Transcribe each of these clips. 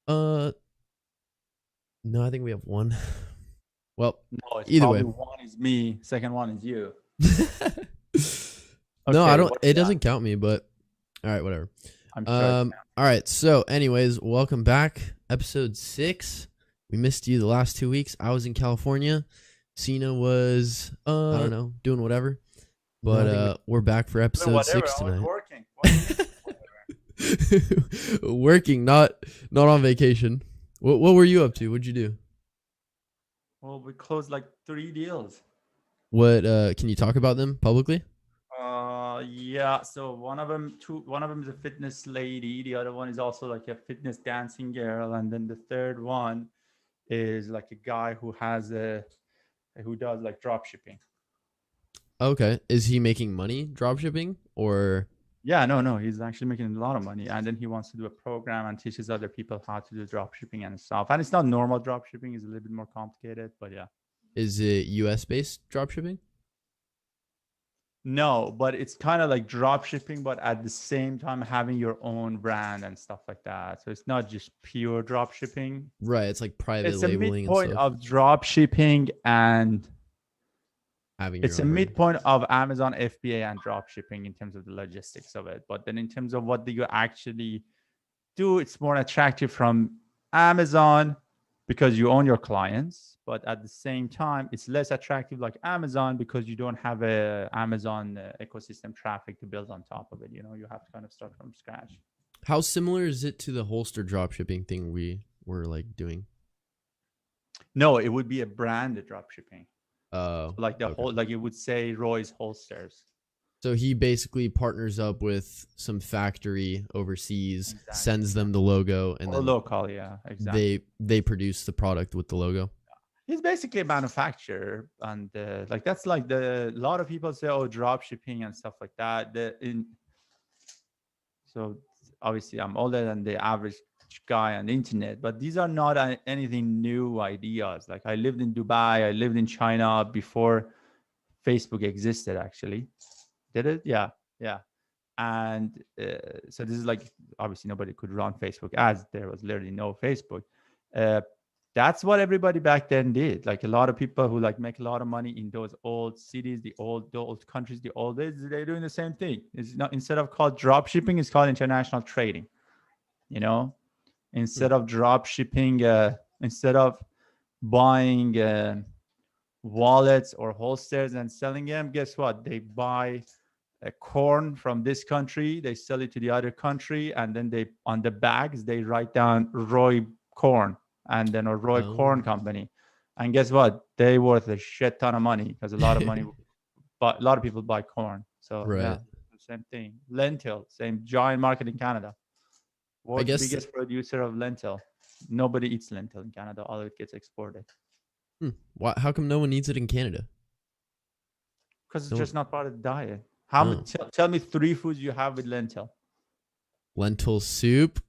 Uh, no, I think we have one. Well, No, it's either probably way. one is me, second one is you. No, I Okay, don't. what It do you got? doesn't count me, but all right, whatever. I'm sure it All right. So, anyways, welcome back, episode 6. We missed you the last 2 weeks. I was in California. Sina was, I don't know, doing whatever. No, But I think we we're back for doing episode whatever. 6 I was tonight. working. What do you mean? Whatever. Working, not on vacation. What were you up to? What'd you do? Well, we closed like 3 deals. What can you talk about them publicly? Yeah. So one of them is a fitness lady. The other one is also like a fitness dancing girl, and then the third one is like a guy who does like drop shipping. Okay. Is he making money drop shipping or Yeah, no, he's actually making a lot of money, and then he wants to do a program and teaches other people how to do drop shipping and stuff. And it's not normal drop shipping; it's a little bit more complicated, but yeah. is it US based drop shipping? No, but it's kind of like drop shipping, but at the same time having your own brand and stuff like that. So it's not just pure drop shipping. Right, it's like private It's a labeling and midpoint stuff. of drop shipping and Having your it's a own brand. midpoint of Amazon FBA and drop shipping in terms of the logistics of it. But then in terms of what do you actually do, it's more attractive from Amazon because you own your clients, but at the same time it's less attractive like Amazon because you don't have a Amazon ecosystem traffic to build on top of it. You have to kind of start from scratch. How similar is it to the holster drop shipping thing we were like doing? No, it would be a branded drop shipping. Oh, So like the okay. whole, like it would say Roy's holsters. So he basically partners up with some factory overseas, Exactly, sends yeah. them the logo, and Or then local, yeah, exactly. they produce the product with the logo. He's basically a manufacturer, and like that's like a lot of people say, oh, drop shipping and stuff like that. So obviously, I'm older than the average guy on the internet, but these are not anything new ideas. Like I lived in Dubai, I lived in China before Facebook existed. Actually, did it? Yeah, yeah. And so this is like obviously nobody could run Facebook ads. There was literally no Facebook. Uh, that's what everybody back then did. Like a lot of people who like make a lot of money in those old cities, the old countries, the old days, they're doing the same thing. It's not, instead of called drop shipping, it's called international trading. You know, Hmm. instead of drop shipping, instead of buying wallets or holsters and selling them, guess what? They buy corn from this country, they sell it to the other country, and then they on the bags they write down Roy Corn and then a Roy Oh. Corn Company. And guess what? They worth a shit ton of money because a lot of money, but a lot of people buy corn. So yeah, Right. same thing. Lentil, same giant market in Canada. I World's guess. biggest producer of lentil. Nobody eats lentil in Canada. All of it gets exported Why, how come no one needs it in Canada? because it's No. just not part of the diet. How Oh, much? Tell me three foods you have with lentil. lentil soup.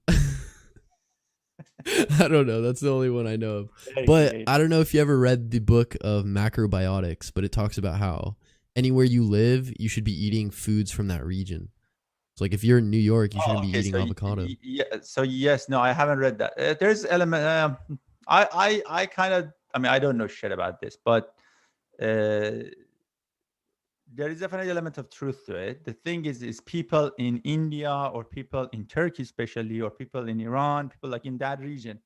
I don't know. That's the only one I know of. But Okay. I don't know if you ever read the book of macrobiotics, but it talks about how anywhere you live, you should be eating foods from that region. So, like, if you're in New York, you Oh, shouldn't be okay. eating So avocado. yeah. So yes, no, I haven't read that. There's element. I kind of. I mean, I don't know shit about this, but uh, there is definitely element of truth to it. The thing is people in India or people in Turkey, especially, or people in Iran, people like in that region,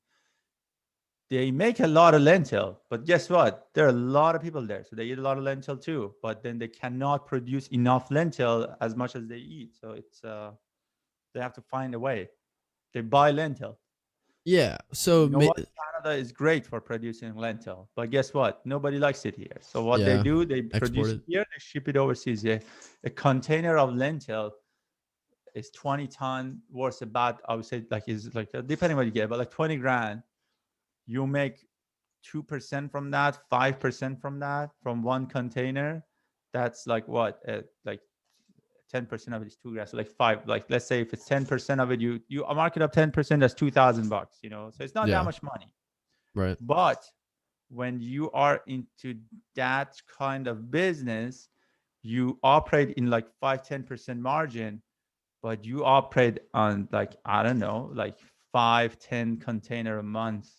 they make a lot of lentil. But guess what? There are a lot of people there, so they eat a lot of lentil too. But then they cannot produce enough lentil as much as they eat. So it's they have to find a way. They buy lentil. Yeah. So, You know what? Canada is great for producing lentil, but guess what? Nobody likes it here. So what they yeah, do, they export produce it it. here, they ship it overseas. A container of lentil is 20 ton worth about, I would say, like is like depending what you get, but like 20 grand. You make 2% from that, 5% from that, from one container. That's like what? Like 10% of it is 2 grand. So like five, like let's say if it's 10% of it, you mark it up 10%, that's $2,000, So it's not that Yeah. much money. Right. But when you are into that kind of business, you operate in like 5-10% margin, but you operate on like, I don't know, like 5-10 container a month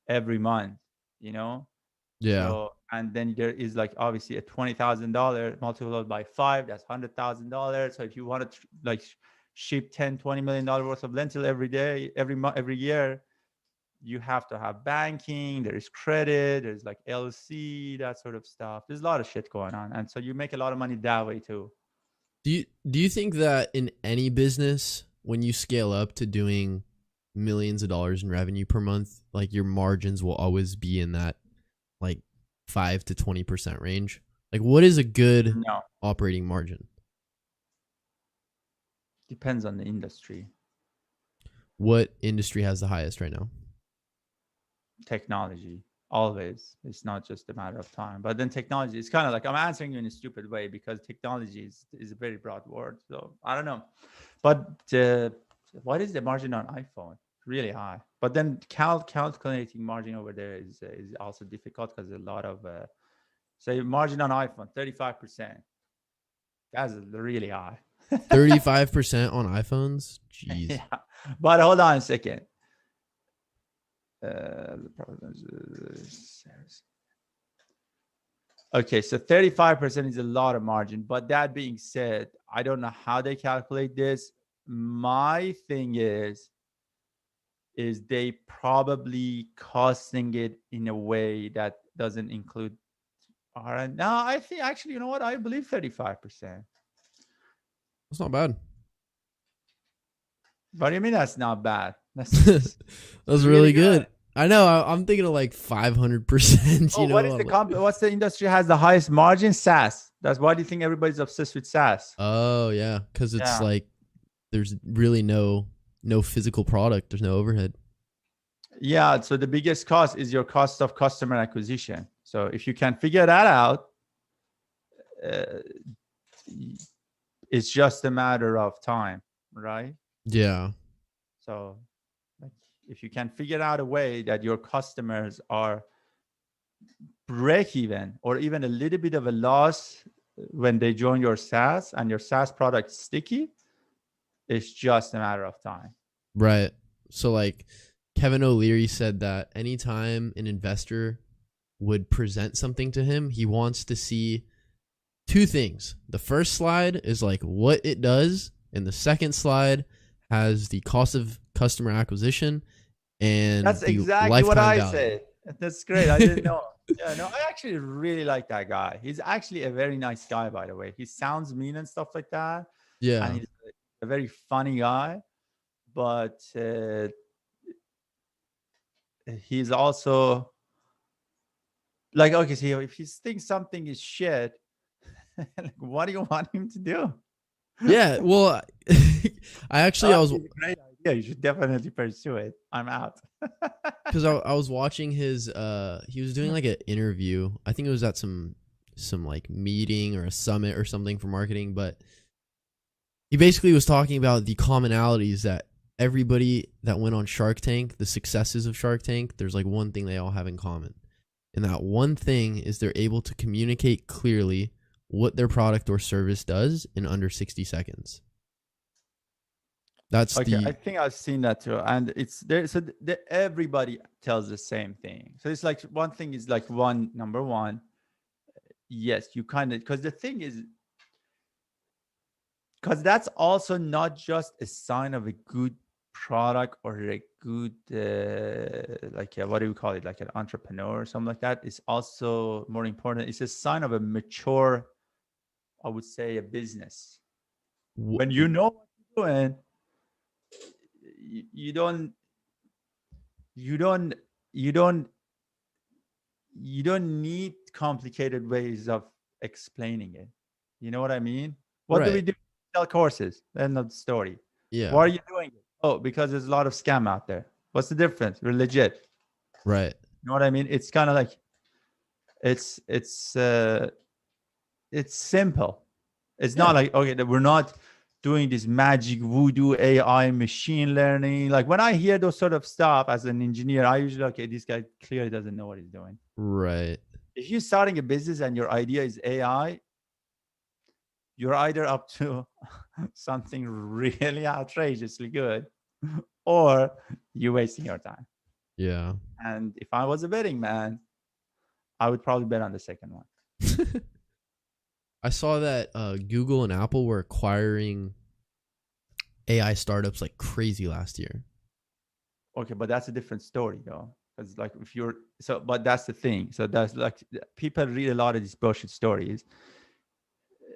every month, you know. Yeah. So, and then there is like obviously a $20,000 multiplied by 5, that's $100,000. So if you want to like ship 10-20 million worth of lentil every day, every month, every year, you have to have banking, there is credit, there's like LC, that sort of stuff. There's a lot of shit going on. And so you make a lot of money that way too. Do you think that in any business, when you scale up to doing millions of dollars in revenue per month, like your margins will always be in that like 5 to 20% range? Like, what is a good No, operating margin? depends on the industry. What industry has the highest right now? Technology, always. It's not just a matter of time. But then technology, it's kind of like I'm answering you in a stupid way because technology is a very broad word. So I don't know. But what is the margin on iPhone? Really high. But then calculating margin over there is also difficult because a lot of say margin on iPhone 35%. That's really high. 35% on iPhones? Jeez. Yeah. But hold on a second. Okay, so 35% is a lot of margin. But that being said, I don't know how they calculate this. My thing is they probably costing it in a way that doesn't include R. No, I think actually, you know what? I believe 35%. That's not bad. What do you mean that's not bad? That's That's really really good. I know. I'm thinking of like 500%. Oh, what is the what's the industry has the highest margin? SaaS. That's why do you think everybody's obsessed with SaaS? Oh yeah, because it's Yeah. like there's really no physical product. There's no overhead. Yeah. So the biggest cost is your cost of customer acquisition. So if you can figure that out, uh, it's just a matter of time, right? Yeah. So like, if you can figure out a way that your customers are break even or even a little bit of a loss when they join your SaaS and your SaaS product sticky, it's just a matter of time. Right. So like Kevin O'Leary said that anytime an investor would present something to him, he wants to see two things. The first slide is like what it does, and the second slide has the cost of customer acquisition and That's the exactly what lifetime I value. said. That's great. I didn't know. Yeah, no, I actually really like that guy. He's actually a very nice guy, by the way. He sounds mean and stuff like that, and Yeah. he's a very funny guy. But he's also like, okay, so if he thinks something is shit, like, what do you want him to do? Yeah. Well, I was It's a great idea. You should definitely pursue it. I'm out. because I was watching his he was doing like an interview. I think it was at some like meeting or a summit or something for marketing, but he basically was talking about the commonalities that everybody that went on Shark Tank, the successes of Shark Tank, there's like one thing they all have in common. And that one thing is they're able to communicate clearly what their product or service does in under 60 seconds. That's Okay, I the think I've seen that too, and it's there. So everybody tells the same thing. So it's like one thing is like number one. Yes, you kind of because the thing is because that's also not just a sign of a good product or a good what do we call it, like an entrepreneur or something like that. It's also more important. It's a sign of a mature, I would say, a business. When you know what you're doing, you don't you don't you don't you don't need complicated ways of explaining it. You know what I mean? What do we right. do? Sell courses. End of the story. Yeah. Why are you doing it? Oh, because there's a lot of scam out there. What's the difference? We're legit. Right. You know what I mean? It's kind of like it's simple. It's Yeah. not like, okay, that we're not doing this magic voodoo AI machine learning. Like when I hear those sort of stuff as an engineer, I usually, okay, this guy clearly doesn't know what he's doing. Right. If you're starting a business and your idea is AI, you're either up to something really outrageously good, or you wasting your time. Yeah. And if I was a betting man, I would probably bet on the second one. I saw that Google and Apple were acquiring AI startups like crazy last year. Okay, but that's a different story though. Because like if you're so, but that's the thing. So that's like people read a lot of these bullshit stories.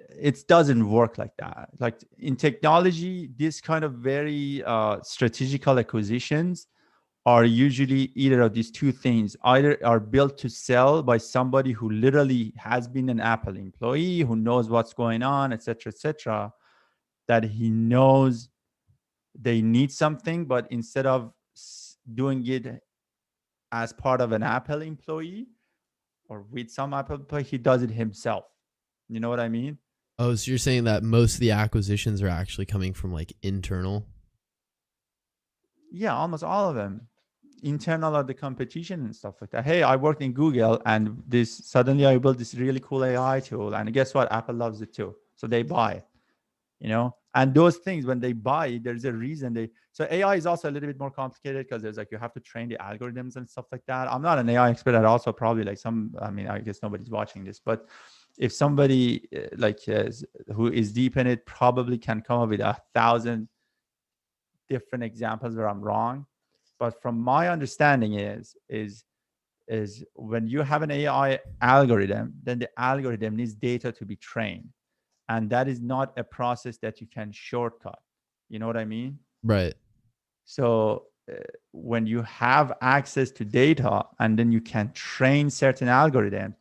It doesn't work like that. Like in technology, this kind of very strategical acquisitions are usually either of these two things. Either are built to sell by somebody who literally has been an Apple employee, who knows what's going on, etc., that he knows they need something, but instead of doing it as part of an Apple employee or with some Apple employee, he does it himself. You know what I mean? Oh, so you're saying that most of the acquisitions are actually coming from like internal? Yeah, almost all of them. Internal or the competition and stuff like that. Hey, I worked in Google and this suddenly I built this really cool AI tool. And guess what? Apple loves it too. So they buy it, you know? And those things, when they buy it, there's a reason they. So AI is also a little bit more complicated because there's like you have to train the algorithms and stuff like that. I'm not an AI expert at all, so probably like I mean, I guess nobody's watching this, but if somebody who is deep in it probably can come up with 1,000 different examples where I'm wrong. But from my understanding is when you have an AI algorithm, then the algorithm needs data to be trained. And that is not a process that you can shortcut. You know what I mean? Right. So when you have access to data and then you can train certain algorithms,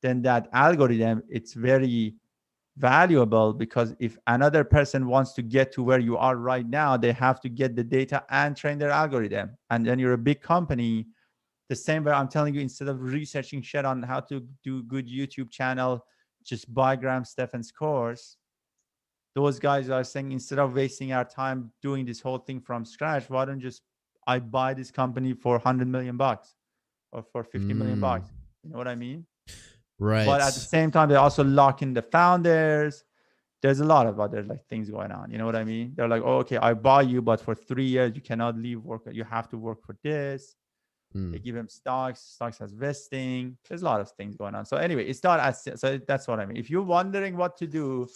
then that algorithm, it's very valuable because if another person wants to get to where you are right now, they have to get the data and train their algorithm. And then you're a big company. The same way I'm telling you, instead of researching shit on how to do good YouTube channel, just buy Graham Stephan's course. Those guys are saying instead of wasting our time doing this whole thing from scratch, why don't just I buy this company for 100 million bucks or for 50 million bucks? You know what I mean? But at the Right. same time, they also lock in the founders. There's a lot of other like things going on. You know what I mean? They're like, oh, okay, I buy you, but for 3 years you cannot leave work. You have to work for this. They give him stocks. Stocks has vesting. There's a lot of things going on. So anyway, it's not as so. That's what I mean. If you're wondering what to do,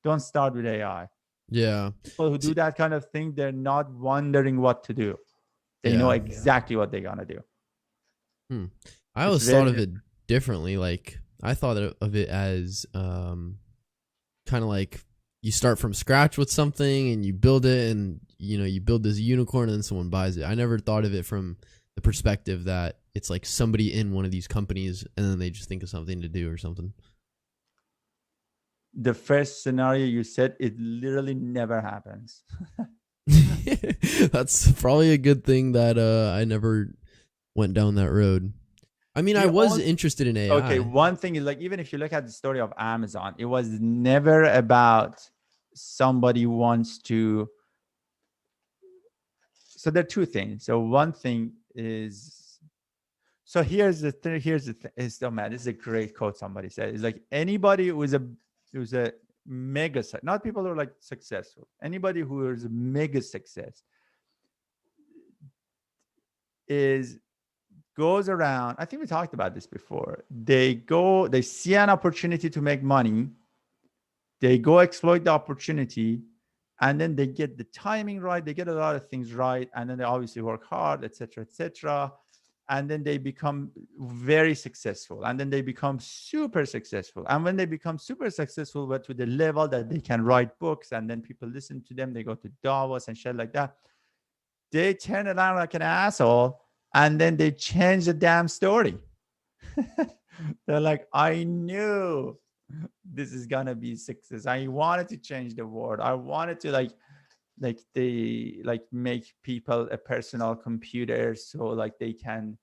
don't start with AI. Yeah. People who do that kind of thing, they're not wondering what to do. They know exactly what they're gonna do. I It's always thought very of it differently. Like I thought of it as kind of like you start from scratch with something and you build it, and you build this unicorn and then someone buys it. I never thought of it from the perspective that it's like somebody in one of these companies and then they just think of something to do or something. the first scenario you said. It literally never happens. That's probably a good thing that I never went down that road. I mean, I was interested in AI. Okay, one thing is like even if you look at the story of Amazon, it was never about somebody wants to. So there are two things. So one thing is, so here's the thing. Here's the thing. It's so mad. This is a great quote somebody said. It's like anybody who's a mega, not people who are like successful. Anybody who is a mega success is goes around. I think we talked about this before. They see an opportunity to make money. They go exploit the opportunity, and then they get the timing right. They get a lot of things right, and then they obviously work hard, etc., etc. And then they become very successful, and then they become super successful. And when they become super successful, but to the level that they can write books, and then people listen to them, they go to Davos and shit like that. They turn around like an asshole, and then they change the damn story. They're like, I knew this is gonna be success. I wanted to change the world. I wanted to make people a personal computer so like they can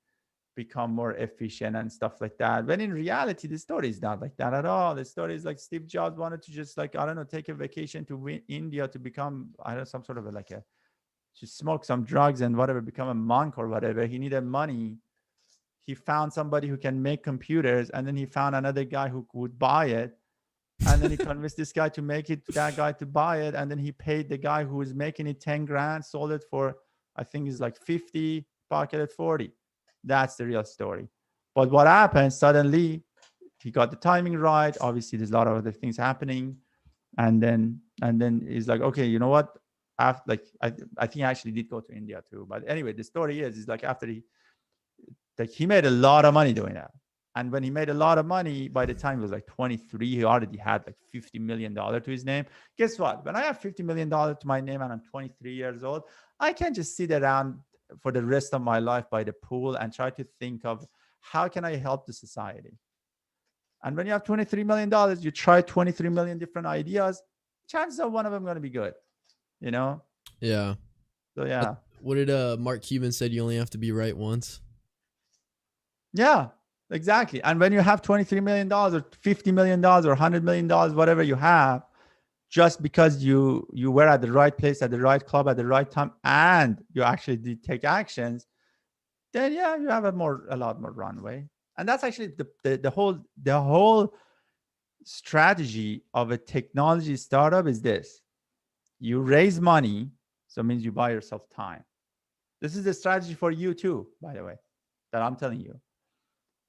become more efficient and stuff like that. When in reality, the story is not like that at all. The story is like Steve Jobs wanted to just like, I don't know, take a vacation to India to become, I don't know, some sort of just smoke some drugs and whatever, become a monk or whatever. He needed money. He found somebody who can make computers, and then he found another guy who would buy it. And then he convinced this guy to make it, that guy to buy it. And then he paid the guy who was making it 10 grand, sold it for, I think it's like 50, pocketed 40. That's the real story. But what happened suddenly, he got the timing right. Obviously, there's a lot of other things happening. And then he's like, okay, you know what? After, like, I think I actually did go to India too. But anyway, the story is like after he made a lot of money doing that. And when he made a lot of money, by the time he was like 23, he already had like $50 million to his name. Guess what? When I have $50 million to my name and I'm 23 years old, I can just sit around for the rest of my life by the pool and try to think of how can I help the society. And when you have $23 million, you try 23 million different ideas, chances are one of them going to be good, you know? Yeah. So yeah. What did Mark Cuban said? You only have to be right once. Yeah, exactly. And when you have $23 million or $50 million or $100 million, whatever you have, just because you were at the right place, at the right club, at the right time, and you actually did take actions, then yeah, you have a lot more runway. And that's actually the whole strategy of a technology startup is this. You raise money, so it means you buy yourself time. This is the strategy for you too, by the way, that I'm telling you.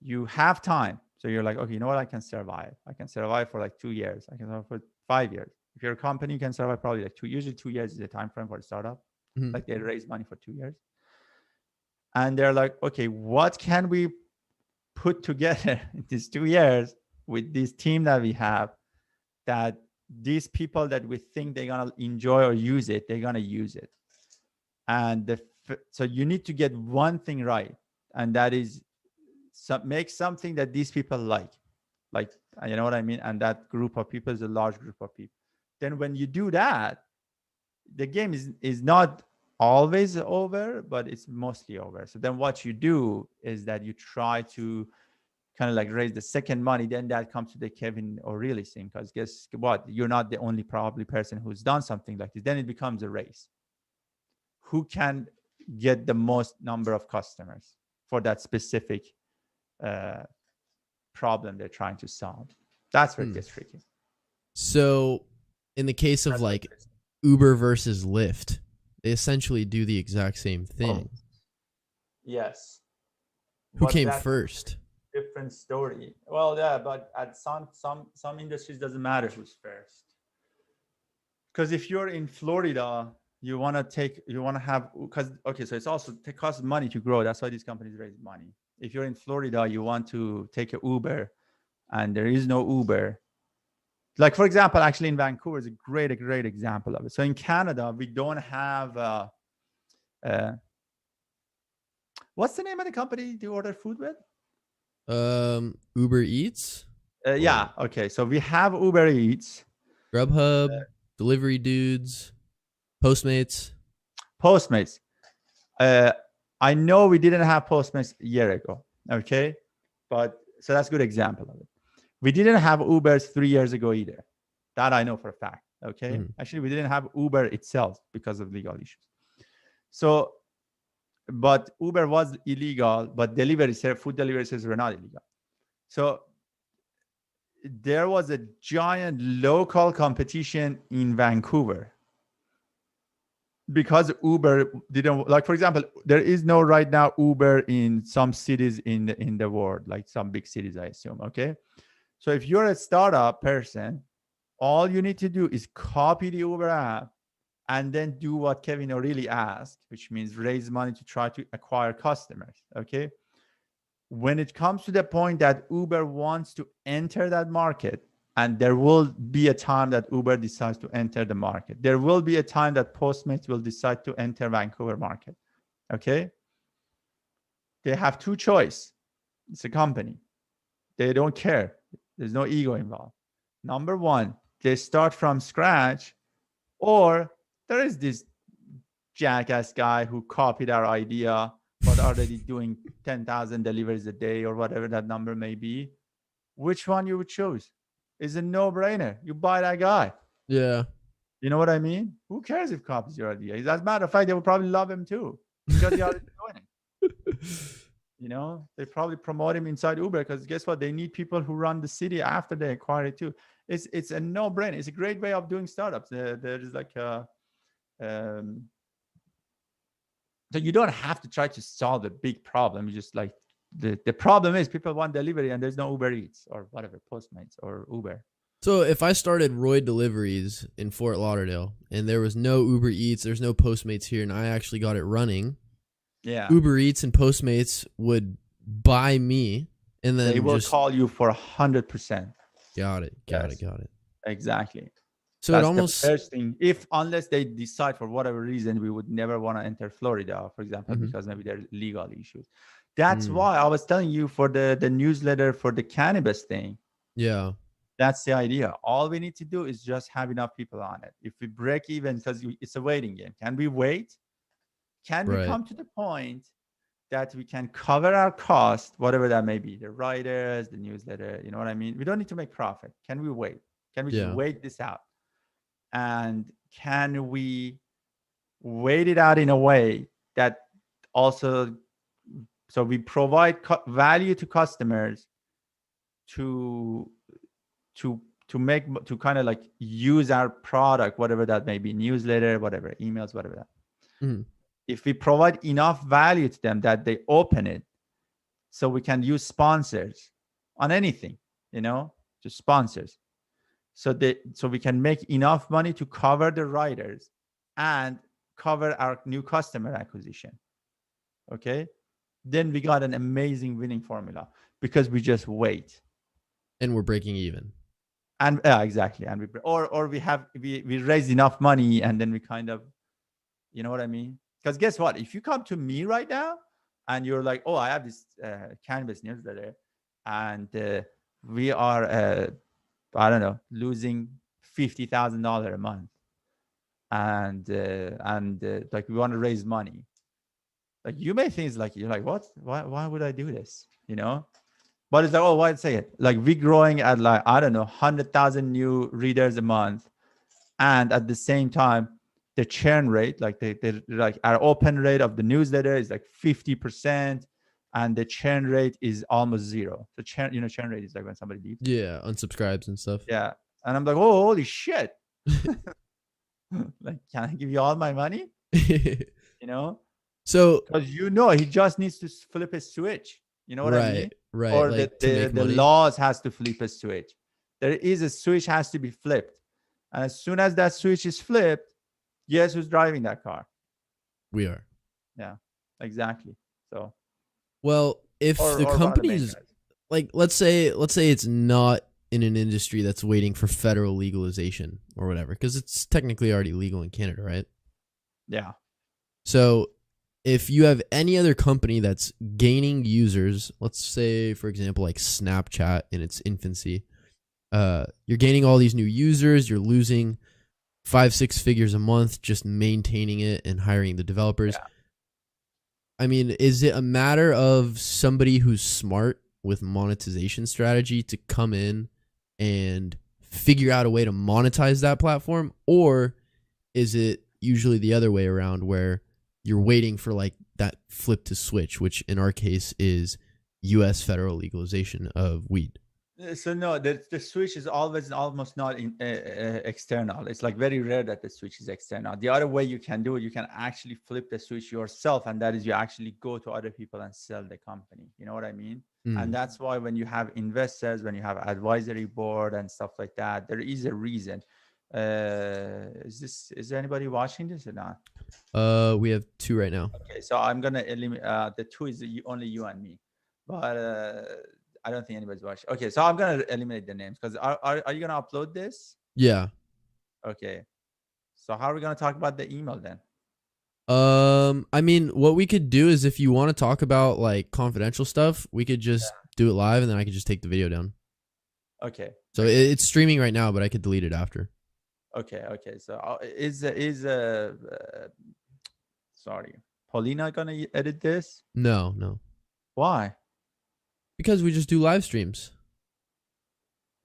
You have time. So you're like, okay, you know what? I can survive. I can survive for like 2 years. I can survive for 5 years. If you're a company, you can survive probably like usually 2 years is the time frame for a startup. Mhm. Like they raise money for 2 years. And they're like, okay, what can we put together in these 2 years with this team that we have that these people that we think they're going to enjoy or use it, they're going to use it. And so you need to get one thing right. And that is make something that these people like, you know what I mean? And that group of people is a large group of people. Then when you do that, the game is not always over, but it's mostly over. So then what you do is that you try to kind of like raise the second money. Then that comes to the Kevin O'Reilly thing, because guess what? You're not the only probably person who's done something like this. Then it becomes a race. Who can get the most number of customers for that specific problem they're trying to solve? That's where it gets tricky. So, in the case of like Uber versus Lyft, they essentially do the exact same thing. Yes. Who came first? Different story. Well, yeah, but at some industries doesn't matter who's first. Because if you're in Florida, you want to have, because okay, so it's also it costs money to grow. That's why these companies raise money. If you're in Florida, you want to take an Uber, and there is no Uber. Like for example, actually in Vancouver is a great example of it. So in Canada, we don't have. What's the name of the company you order food with? Uber Eats. Yeah. Okay. So we have Uber Eats, Grubhub, Delivery Dudes, Postmates. Postmates. I know we didn't have Postmates a year ago. Okay, but so that's a good example of it. We didn't have Ubers 3 years ago either. That I know for a fact. Okay. Actually, we didn't have Uber itself because of legal issues. So, but Uber was illegal, but food delivery services were not illegal. So there was a giant local competition in Vancouver because Uber didn't, like, for example, there is no right now Uber in some cities in the world, like some big cities, I assume. Okay. So if you're a startup person, all you need to do is copy the Uber app and then do what Kevin O'Reilly asked, which means raise money to try to acquire customers. Okay. When it comes to the point that Uber wants to enter that market, and there will be a time that Uber decides to enter the market, there will be a time that Postmates will decide to enter Vancouver market. Okay. They have two choices. It's a company. They don't care. There's no ego involved. Number one, they start from scratch, or there is this jackass guy who copied our idea but already doing 10,000 deliveries a day or whatever that number may be. Which one you would choose? It's a no-brainer. You buy that guy. Yeah. You know what I mean? Who cares if copies your idea? As a matter of fact, they would probably love him too because he already doing it. You know, they probably promote him inside Uber because guess what? They need people who run the city after they acquire it too. It's a no-brainer. It's a great way of doing startups. There is like a So you don't have to try to solve a big problem. You just like the problem is people want delivery and there's no Uber Eats or whatever, Postmates or Uber. So if I started Roy Deliveries in Fort Lauderdale and there was no Uber Eats, there's no Postmates here, and I actually got it running, Yeah, Uber Eats and Postmates would buy me, and then they will just call you for 100%. got it. Yes, exactly. So it That's the almost first thing. If unless they decide for whatever reason, we would never want to enter Florida, for example, because maybe there are legal issues. That's why I was telling you for the newsletter for the cannabis thing. Yeah. That's the idea. All we need to do is just have enough people on it. If we break even, because it's a waiting game. Can we wait? Can we come to the point that we can cover our cost, whatever that may be, the writers, the newsletter, you know what I mean? We don't need to make profit. Can we wait? Can we just wait this out? And can we wait it out in a way that also, so we provide value to customers to make, to kind of like use our product, whatever that may be, newsletter, whatever, emails, whatever that. If we provide enough value to them that they open it, so we can use sponsors on anything, you know, just sponsors. So we can make enough money to cover the writers and cover our new customer acquisition. Okay. Then we got an amazing winning formula because we just wait. And we're breaking even. And exactly. And we raised enough money and then we kind of, you know what I mean? Because guess what? If you come to me right now and you're like, oh, I have this cannabis newsletter and we are, I don't know, losing $50,000 a month, and like we want to raise money. Like you may think it's like, you're like, what? Why would I do this? You know? But it's like, oh, why say it? Like we growing at like, I don't know, 100,000 new readers a month, and at the same time, the churn rate, like they like our open rate of the newsletter is like 50%, and the churn rate is almost zero. So churn rate is like when somebody leaves. Yeah, unsubscribes and stuff. Yeah, and I'm like, oh, holy shit! Like, can I give you all my money? You know, so because he just needs to flip a switch. You know what I mean? Right. Or like the laws has to flip a switch. There is a switch has to be flipped, and as soon as that switch is flipped, guess who's driving that car? We are. Yeah, exactly. So, well, if the companies, like, let's say it's not in an industry that's waiting for federal legalization or whatever, because it's technically already legal in Canada, right? Yeah. So if you have any other company that's gaining users, let's say, for example, like Snapchat in its infancy, you're gaining all these new users, you're losing 5-6 figures a month just maintaining it and hiring the developers. Yeah. I mean, is it a matter of somebody who's smart with monetization strategy to come in and figure out a way to monetize that platform? Or is it usually the other way around where you're waiting for like that flip to switch, which in our case is U.S. federal legalization of weed? So no, the switch is always almost not external. It's like very rare that the switch is external. The other way you can do it, you can actually flip the switch yourself, and that is you actually go to other people and sell the company. You know what I mean? And that's why when you have investors, when you have advisory board and stuff like that, there is a reason. Is there anybody watching this or not? We have 2 right now. Okay, so I'm gonna eliminate the 2 is only you and me, but I don't think anybody's watching. Okay, so I'm gonna eliminate the names because are you gonna upload this? Yeah. Okay. So how are we gonna talk about the email then? I mean, what we could do is if you want to talk about like confidential stuff, we could just do it live, and then I could just take the video down. Okay. So it's streaming right now, but I could delete it after. Okay. So sorry, Paulina gonna edit this? No. Why? Because we just do live streams.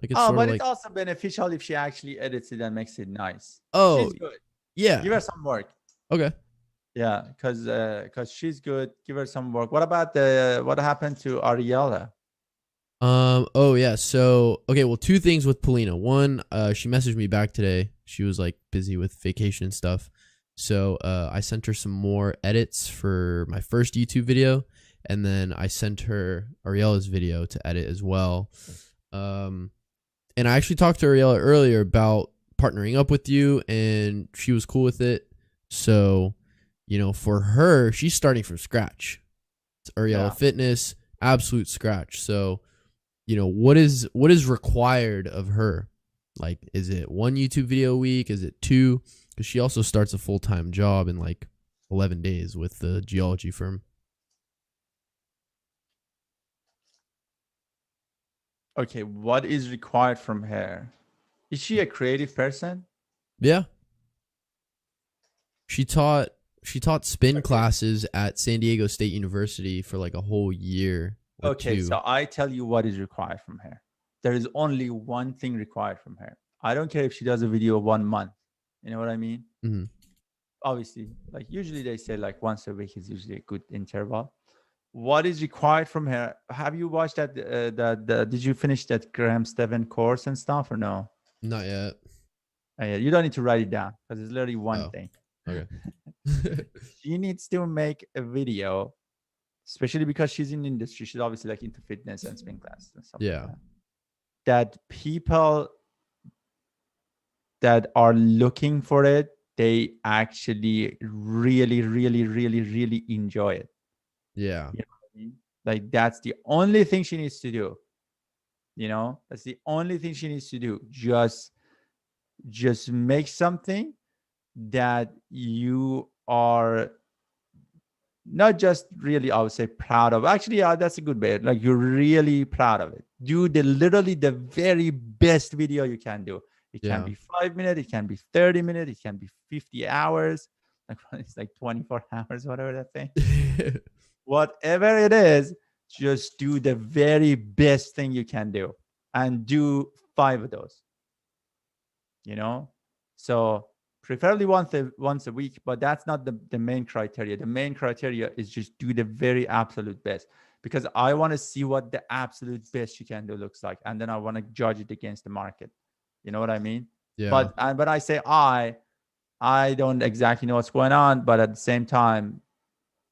Like but it's also beneficial if she actually edits it and makes it nice. Oh, she's good. Yeah. Give her some work. Okay. Yeah, because she's good. Give her some work. What about what happened to Ariella? Oh yeah. So okay. Well, 2 things with Paulina. One, she messaged me back today. She was like busy with vacation and stuff. So I sent her some more edits for my first YouTube video, and then I sent her Ariela's video to edit as well. And I actually talked to Ariela earlier about partnering up with you, and she was cool with it. So, for her, she's starting from scratch. It's Ariela Yeah. Fitness, absolute scratch. So, what is required of her? Like, is it one YouTube video a week? Is it two? Because she also starts a full-time job in like 11 days with the geology firm. Okay, what is required from her? Is she a creative person? Yeah, she taught spin Okay. classes at San Diego State University for like a whole year or Okay, two. so I tell you what is required from her. There is only one thing required from her. I don't care if she does a video 1 month. You know what I mean? Mm-hmm. Obviously, like usually they say like once a week is usually a good interval. What is required from her? Have you watched that? Did you finish that Graham Steven course and stuff or no? Not yet. Yeah, you don't need to write it down because it's literally one Oh, thing. okay. She needs to make a video, especially because she's in the industry. She's obviously like into fitness and spin class and stuff like Yeah. that. That people that are looking for it, they actually really, really, really, really enjoy it. Yeah. You know what I mean? Like that's the only thing she needs to do. That's the only thing she needs to do. Just make something that you are not just really, I would say, proud of. Actually, yeah, that's a good way. Like you're really proud of it. Do literally the very best video you can do. It can Yeah. be 5 minutes, it can be 30 minutes, it can be 50 hours. Like it's like 24 hours, whatever that thing. Whatever it is, just do the very best thing you can do and do 5 of those. you know so preferably once a week, but that's not the main criteria. The main criteria is just do the very absolute best, because I want to see what the absolute best you can do looks like, and then I want to judge it against the market. You know what I mean? Yeah. But I say I don't exactly know what's going on, but at the same time,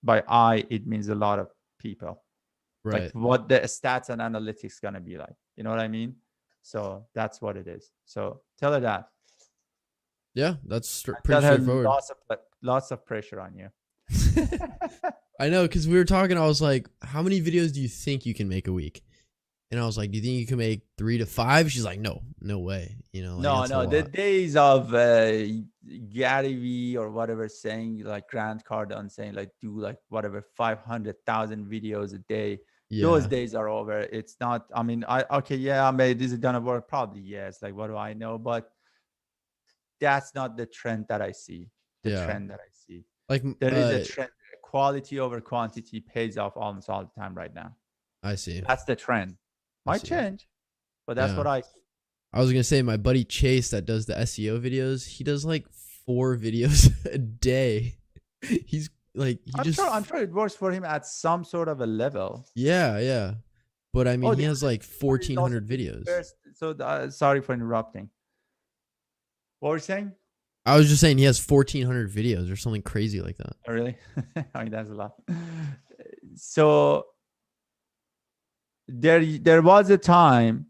by I it means a lot of people, like Right. what the stats and analytics going to be like. You know what I mean? So that's what it is. So tell her that. Yeah. That's pretty Tell her straightforward. lots of pressure on you. I know, because we were talking. I was like, "How many videos do you think you can make a week?" And I was like, "Do you think you can make 3 to 5?" She's like, "No, no way. Like No, that's a no, the lot." days of Gary V or whatever saying like Grant Cardone saying like do like whatever 500,000 videos a day. Those Yeah. days are over. It's not. I mean, I okay, yeah, I made is it gonna work? Probably yes. Like what do I know? But that's not the trend that I see. The Yeah. trend that I see. Like, There is a trend. Quality over quantity pays off almost all the time right now. I see. That's the trend. I Might see. change, but that's Yeah. what I see. I was gonna say my buddy Chase that does the SEO videos. He does like 4 videos a day. He's like he I'm just sure. I'm sure it works for him at some sort of a level. yeah, yeah. But I mean, Oh, he the has other like one is also 1,400 to be videos. fair. So sorry for interrupting. What were you saying? I was just saying he has 1,400 videos or something crazy like that. Oh, really? I mean, that's a lot. So there was a time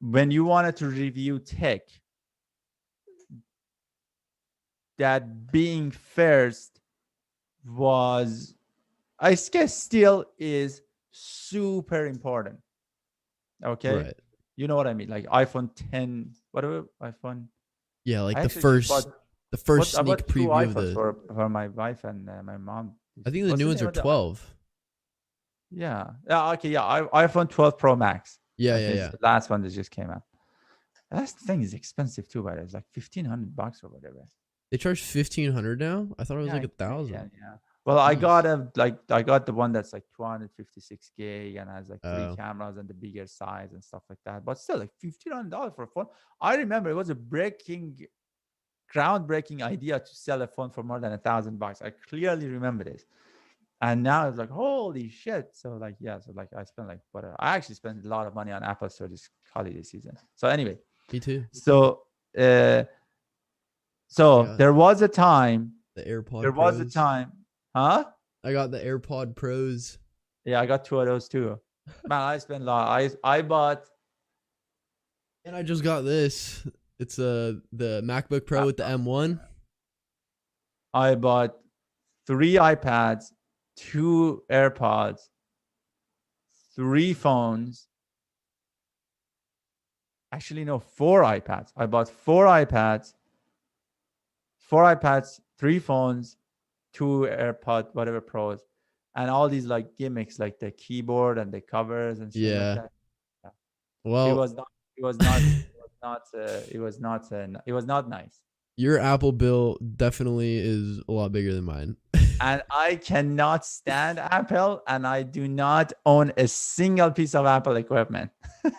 when you wanted to review tech that being first was, I guess, still is super important. Okay, Right. you know what I mean? Like iPhone 10, whatever iPhone. Yeah, like I actually just bought the first I bought sneak two preview of iPhones the for my wife and my mom. I think the What's new the ones name are of the? 12. Yeah, yeah, okay, yeah. iPhone 12 Pro Max. Yeah, I yeah, think it's yeah. the last one that just came out. That thing is expensive too, but it's like $1,500 or whatever. They charge 1,500 now? I thought it was Yeah, like in 1,000. Canadian, yeah. Well, Jeez. I got the one that's like 256 gig and has like three Oh. cameras and the bigger size and stuff like that. But still, like $1,500 for a phone. I remember it was a groundbreaking idea to sell a phone for more than $1,000. I clearly remember this. And now it's like, holy shit. So like, yeah, so like I spent like whatever. I actually spent a lot of money on Apple Store this holiday season. So anyway, Me too. so uh So Yeah, there was a time. the There AirPod was a Pros. time. Huh? I got the AirPod Pros. Yeah, I got two of those too. Man, I spent a lot. I bought And I just got this. It's the MacBook Pro with the M1. I bought 3 iPads, 2 AirPods, 3 phones. Actually, no, 4 iPads. I bought 4 iPads, 3 phones, 2 AirPod, whatever Pros, and all these like gimmicks, like the keyboard and the covers and shit like Yeah. that. Yeah. It Well, was not. It was not. It was not. It was not. It was not nice. your Apple bill definitely is a lot bigger than mine. And I cannot stand Apple, and I do not own a single piece of Apple equipment.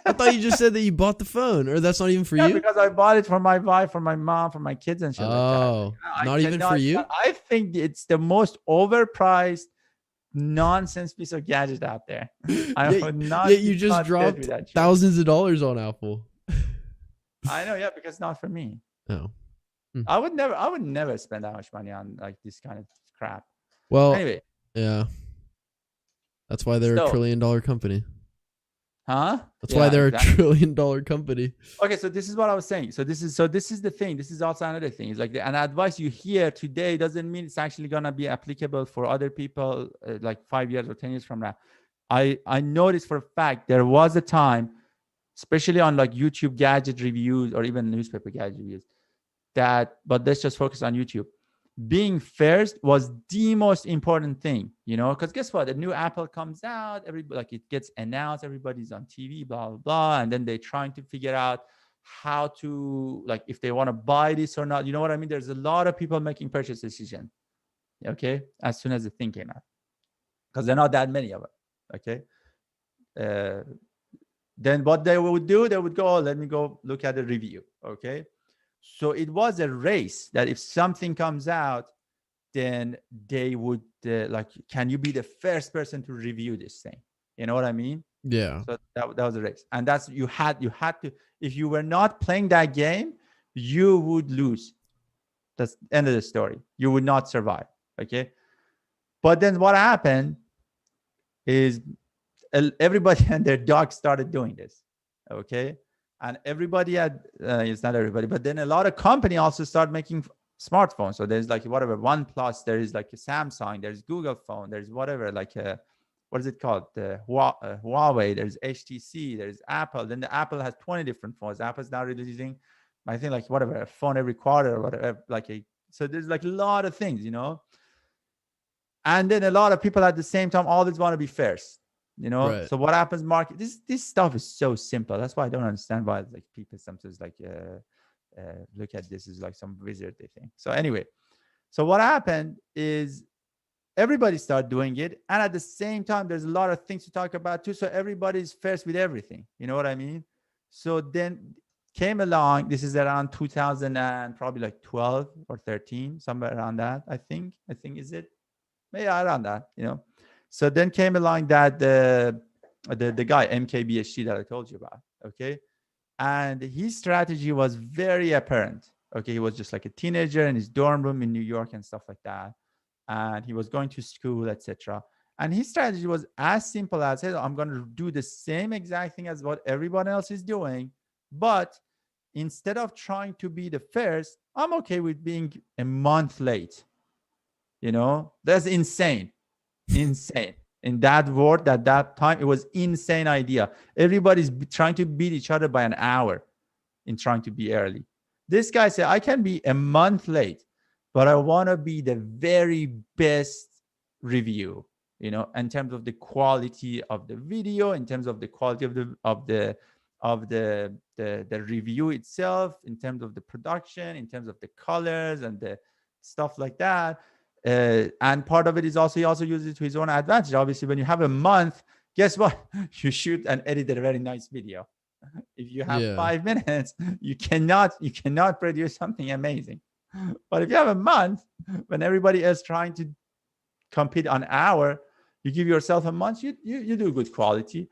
I thought you just said that you bought the phone, or that's not even for Yeah, you? because I bought it for my wife, for my mom, for my kids, and shit like that. Oh, I not even for cannot. you? I think it's the most overpriced nonsense piece of gadget out there. I Yeah, would not yeah, be you just caught dead with dropped that shit. thousands of dollars on Apple. I know, yeah, because it's not for me. Oh. I would never spend that much money on like this kind of crap. Well, Anyway, yeah. That's why they're a $1 so, trillion company. huh? That's why they're exactly. a $1 trillion company. Okay, so this is what I was saying. So this is the thing. This is also another thing. It's like an advice you hear today doesn't mean it's actually gonna be applicable for other people like 5 years or 10 years from now. I noticed for a fact there was a time, especially on like YouTube gadget reviews or even newspaper gadget reviews, but let's just focus on YouTube. Being first was the most important thing, because guess what? The new Apple comes out, everybody, like, it gets announced, everybody's on TV, blah, blah, blah. And then they're trying to figure out how to, like, if they want to buy this or not. You know what I mean? There's a lot of people making purchase decisions, okay, as soon as the thing came out, because there are not that many of them, okay? Then what they would do, they would go, oh, let me go look at the review, okay? So it was a race that if something comes out, then they would like, can you be the first person to review this thing? You know what I mean? Yeah. So that was a race, and that's you had to. If you were not playing that game, you would lose. That's the end of the story. You would not survive. Okay, but then what happened is everybody and their dog started doing this. Okay, and everybody had it's not everybody, but then a lot of company also started making smartphones. So there's like whatever OnePlus, there is like a Samsung, there's Google phone, there's whatever, like what is it called, the Huawei, there's HTC, there's Apple. Then the Apple has 20 different phones. Apple's now releasing, I think, like whatever, a phone every quarter or whatever, so there's like a lot of things, and then a lot of people at the same time always want to be first. Right. So what happens, market, this stuff is so simple. That's why I don't understand why like people sometimes like look at this as like some wizard they think. So anyway, so what happened is everybody started doing it, and at the same time there's a lot of things to talk about too, so everybody's first with everything. You know what I mean? So then came along, this is around 2000 and probably like 12 or 13, somewhere around that. I think is it, yeah, around that. So then came along that the guy MKBHD that I told you about, okay, and his strategy was very apparent. Okay, he was just like a teenager in his dorm room in New York and stuff like that, and he was going to school, etc. And his strategy was as simple as, hey, I'm going to do the same exact thing as what everyone else is doing, but instead of trying to be the first, I'm okay with being a month late. That's insane. In that world at that time, it was insane idea. Everybody's trying to beat each other by an hour in trying to be early. This guy said, I can be a month late, but I want to be the very best review, in terms of the quality of the video, in terms of the quality of the review itself, in terms of the production, in terms of the colors and the stuff like that. And part of it is also, he also uses it to his own advantage. Obviously, when you have a month, guess what? You shoot and edit a very nice video. If you have 5 minutes, you cannot produce something amazing. But if you have a month, when everybody else trying to compete on hour, you give yourself a month, you do good quality.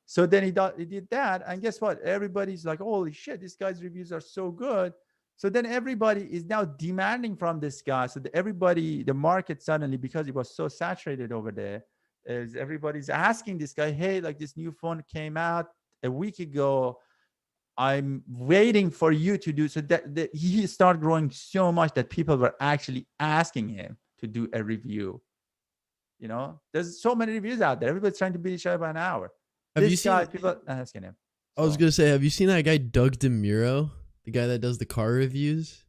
So then he did that, and guess what? Everybody's like, holy shit, this guy's reviews are so good. So then everybody is now demanding from this guy. So everybody, the market suddenly, because it was so saturated over there, is everybody's asking this guy, hey, like this new phone came out a week ago. I'm waiting for you to do so that he started growing so much that people were actually asking him to do a review. You know, there's so many reviews out there. Everybody's trying to beat each other by an hour. Have you This guy, seen? people asking him. I was So, gonna say, have you seen that guy Doug DeMuro, the guy that does the car reviews?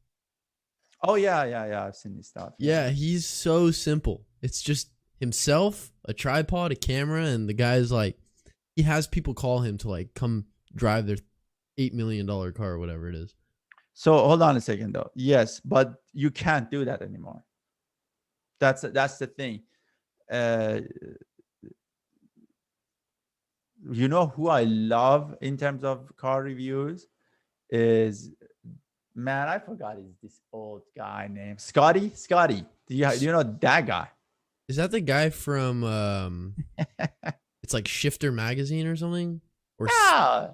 oh yeah. I've seen this stuff. Yeah, he's so simple. It's just himself, a tripod, a camera, and the guy's like, he has people call him to like come drive their $8 million car or whatever it is. So hold on a second though. Yes, but you can't do that anymore. That's the thing. You know who I love in terms of car reviews is, man, I forgot this old guy named Scotty. Do you know that guy? Is that the guy from it's like Shifter Magazine or something? Or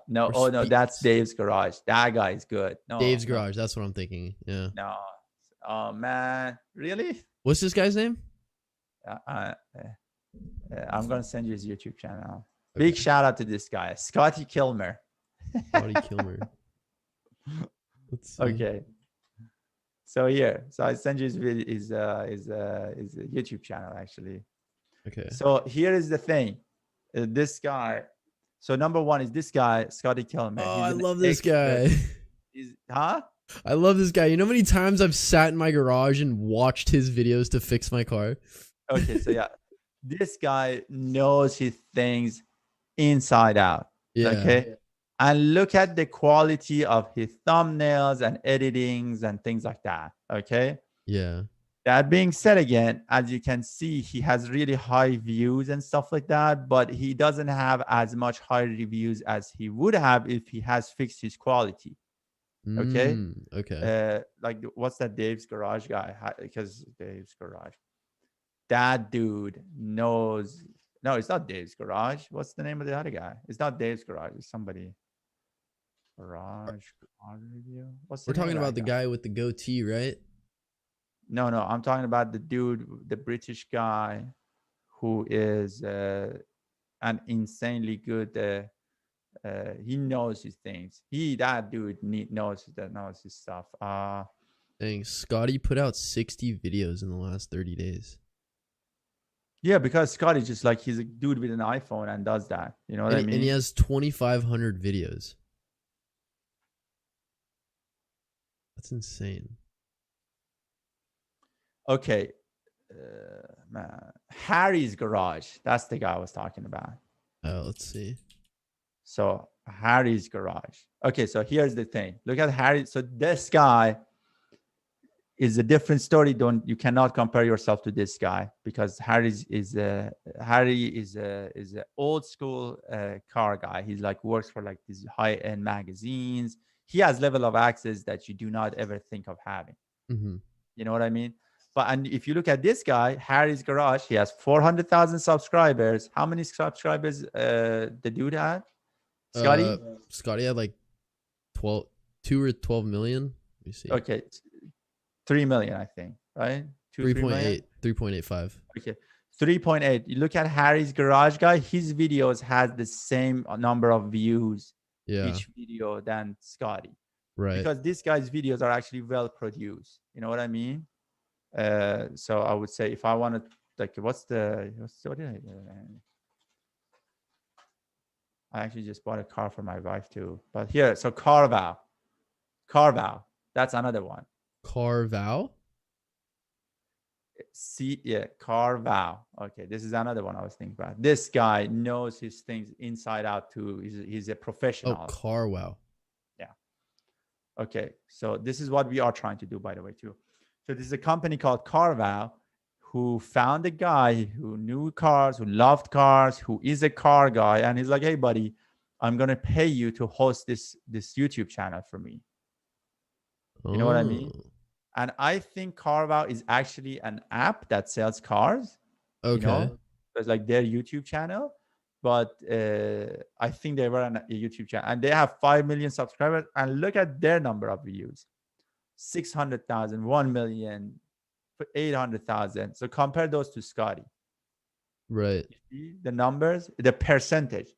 no, or oh no, that's Dave's Garage. That guy is good. No, Dave's Garage. That's what I'm thinking. Yeah. No, oh man, really? What's this guy's name? I'm gonna send you his YouTube channel. Okay. Big shout out to this guy, Scotty Kilmer. Scotty Kilmer. Okay. So here, so I send you his video, his YouTube channel actually. Okay. So here is the thing, this guy. So number one is this guy, Scotty Kilmer. Oh, I love this guy. Huh? I love this guy. You know how many times I've sat in my garage and watched his videos to fix my car? Okay, so yeah, this guy knows his things inside out. Yeah. Okay. And look at the quality of his thumbnails and editings and things like that. Okay. Yeah. That being said, again, as you can see, he has really high views and stuff like that, but he doesn't have as much high reviews as he would have if he has fixed his quality. Okay. Okay. Like what's that Dave's Garage guy? Because Dave's Garage, that dude knows. No, it's not Dave's Garage. What's the name of the other guy? It's not Dave's Garage. It's somebody. Garage review. What's We're talking about the guy with the goatee, right? No, I'm talking about the dude, the British guy, who is an insanely good. He knows his things. That dude knows his stuff. Dang, Scotty put out 60 videos in the last 30 days. Yeah, because Scotty just like he's a dude with an iPhone and does that. You know what I mean? And he has 2,500 videos. That's insane. Okay, man, Harry's Garage. That's the guy I was talking about. Oh, let's see. So Harry's Garage. Okay, so here's the thing. Look at Harry. So this guy is a different story. You cannot compare yourself to this guy because Harry is a old school car guy. He's like works for like these high end magazines. He has level of access that you do not ever think of having. Mm-hmm. You know what I mean? And if you look at this guy, Harry's Garage, he has 400,000 subscribers. How many subscribers the dude had? Scotty? Scotty had like 2 or 12 million. Let me see. Okay. 3 million, I think, right? 3.8, 3.85. Okay. 3.8. You look at Harry's Garage guy, his videos has the same number of views each video than Scotty. Right. Because this guy's videos are actually well produced. You know what I mean? So I would say if I want to, like, what did I actually just bought a car for my wife too. But here, so Carvow. That's another one. Carvow? Carvow. Okay, this is another one I was thinking about. This guy knows his things inside out too. He's a professional. Oh, Carwow. Yeah. Okay, so this is what we are trying to do, by the way, too. So this is a company called Carvow who found a guy who knew cars, who loved cars, who is a car guy. And he's like, hey, buddy, I'm going to pay you to host this YouTube channel for me. You know what I mean? And I think Carvow is actually an app that sells cars. Okay. You know? It's like their YouTube channel. But I think they were on a YouTube channel. And they have 5 million subscribers. And look at their number of views. 600,000, 1 million, 800,000. So compare those to Scotty. Right. You see the numbers, the percentage.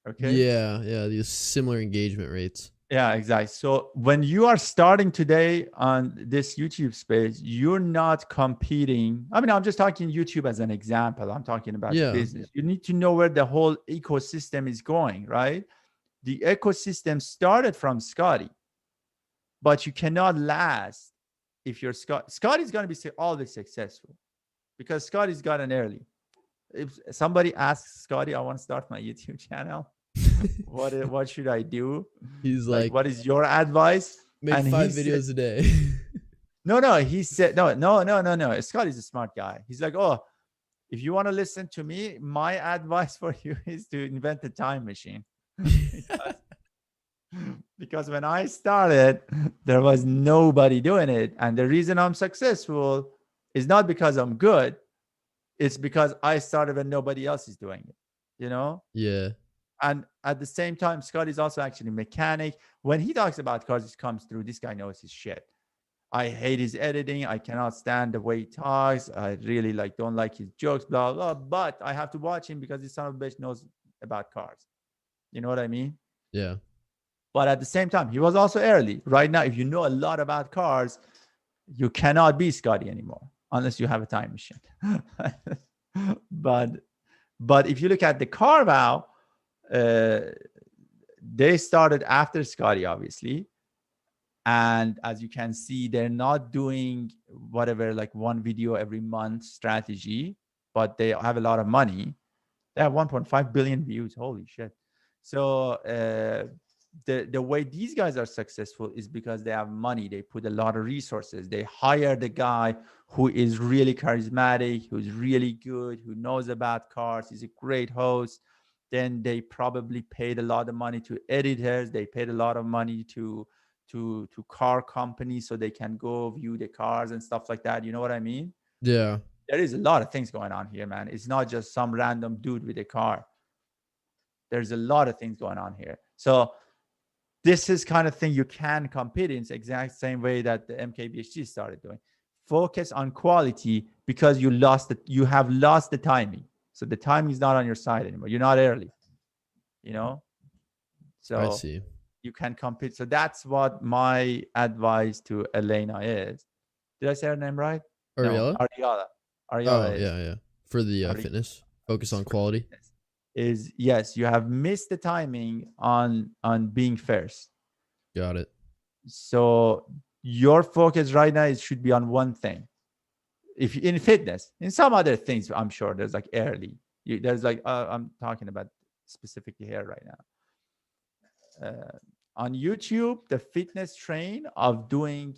Okay. Yeah, yeah, these similar engagement rates. Yeah, exactly. So when you are starting today on this YouTube space, you're not competing. I mean, I'm just talking YouTube as an example. I'm talking about Yeah. business. You need to know where the whole ecosystem is going, right? The ecosystem started from Scotty, but you cannot last if you're Scott. Scotty's going to be always successful because Scotty's got an early. If somebody asks Scotty, I want to start my YouTube channel, what should I do? He's Like, like, what is your advice? make And 5 he said, videos a day. no. He said, no. Scotty's a smart guy. He's like, oh, if you want to listen to me, my advice for you is to invent a time machine. Because when I started, there was nobody doing it. And the reason I'm successful is not because I'm good. It's because I started when nobody else is doing it, you know? Yeah. And at the same time, Scott is also actually a mechanic. When he talks about cars, it comes through. This guy knows his shit. I hate his editing. I cannot stand the way he talks. I really don't like his jokes, blah, blah. But I have to watch him because this son of a bitch knows about cars. You know what I mean? Yeah. But at the same time, he was also early. Right now, if you know a lot about cars, you cannot be Scotty anymore unless you have a time machine. but if you look at the Carwow, they started after Scotty, obviously. And as you can see, they're not doing whatever, like one video every month strategy, but they have a lot of money. They have 1.5 billion views. Holy shit. So the way these guys are successful is because they have money. They put a lot of resources. They hire the guy who is really charismatic, who's really good, who knows about cars. He's a great host. Then they probably paid a lot of money to editors. They paid a lot of money to car companies so they can go view the cars and stuff like that. You know what I mean? Yeah. There is a lot of things going on here, man. It's not just some random dude with a car. There's a lot of things going on here. So this is kind of thing you can compete in the exact same way that the MKBHD started doing. Focus on quality because you have lost the timing. So the timing is not on your side anymore. You're not early, you know? I So see. you can compete. So that's what my advice to Elena is. Did I say her name right? No, Ariella? Ariella. Oh, Ariella is. yeah, yeah. For the fitness, focus on quality. Is yes, you have missed the timing on being first. Got it. So your focus right now should be on one thing. If in fitness, in some other things, I'm sure there's like early. There's like I'm talking about specifically here right now. On YouTube, the fitness train of doing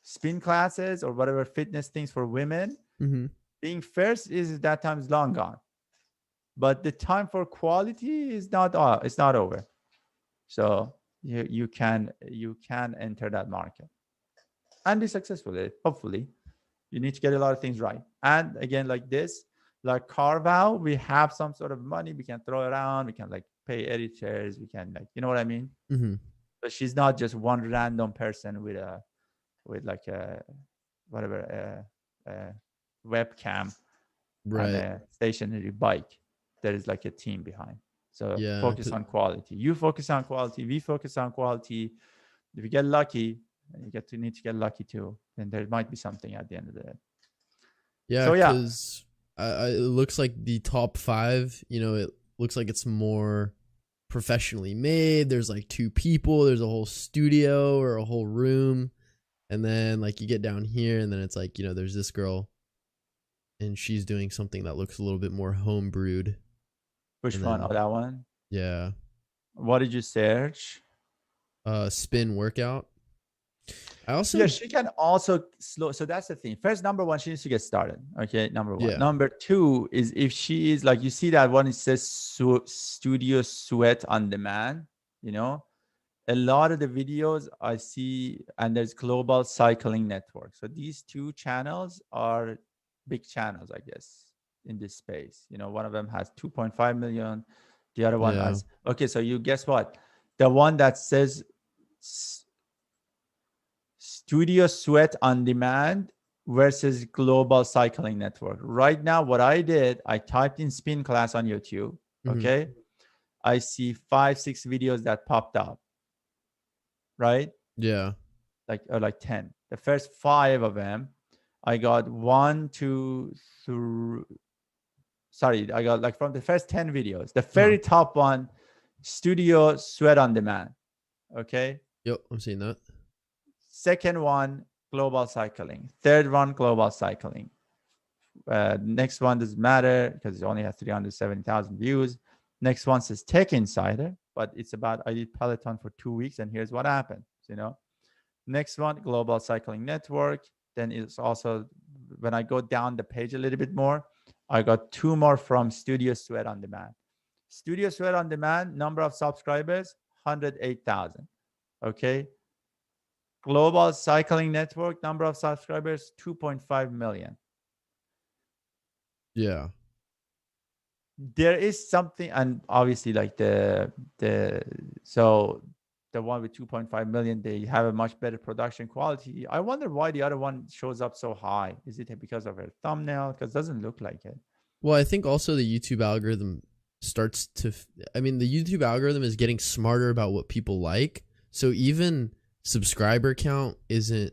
spin classes or whatever fitness things for women, being first is that time is long gone. But the time for quality is not it's not over. So you can enter that market and be successful at it. Hopefully, you need to get a lot of things right. And again, like this, like Carwow, we have some sort of money we can throw around. We can like pay editors. We can you know what I mean. But she's not just one random person with like a whatever a webcam and a stationary bike. There is like a team behind. So focus on quality. You focus on quality. We focus on quality. If you get lucky, and you need to get lucky too, then there might be something at the end of the day. Yeah, so because it looks like the top 5, it looks like it's more professionally made. There's like 2 people. There's a whole studio or a whole room. And then like you get down here and then it's like, there's this girl and she's doing something that looks a little bit more homebrewed. Which one? Oh, that one? Yeah. What did you search? Spin workout. I also Yeah, she can also slow. So that's the thing. First, number one, she needs to get started. Okay, number one. Yeah. Number two is if she is like, you see that one, it says Studio Sweat on Demand. A lot of the videos I see, and there's Global Cycling Network. So these 2 channels are big channels, I guess, in this space. One of them has 2.5 million. The other one has, okay, so you guess what? The one that says Studio Sweat on Demand versus Global Cycling Network. Right now, what I did, I typed in spin class on YouTube. Okay. I see 5-6 videos that popped up, right? Yeah. Like 10. The first 5 of them, I got 1, 2, 3. Sorry, I got like from the first 10 videos. The very top one, Studio Sweat on Demand. Okay. Yep, I'm seeing that. Second one, Global Cycling. Third one, Global Cycling. Next one doesn't matter because it only has 370,000 views. Next one says Tech Insider, but it's about I did Peloton for 2 weeks and here's what happened. Next one, Global Cycling Network. Then it's also when I go down the page a little bit more, I got 2 more from Studio Sweat on Demand. Studio Sweat on Demand, number of subscribers 108,000. Okay. Global Cycling Network, number of subscribers 2.5 million. Yeah. There is something, and obviously like the one with 2.5 million, they have a much better production quality. I wonder why the other one shows up so high. Is it because of her thumbnail? Because it doesn't look like it. Well, I think also the YouTube algorithm starts to the YouTube algorithm is getting smarter about what people like. So even subscriber count isn't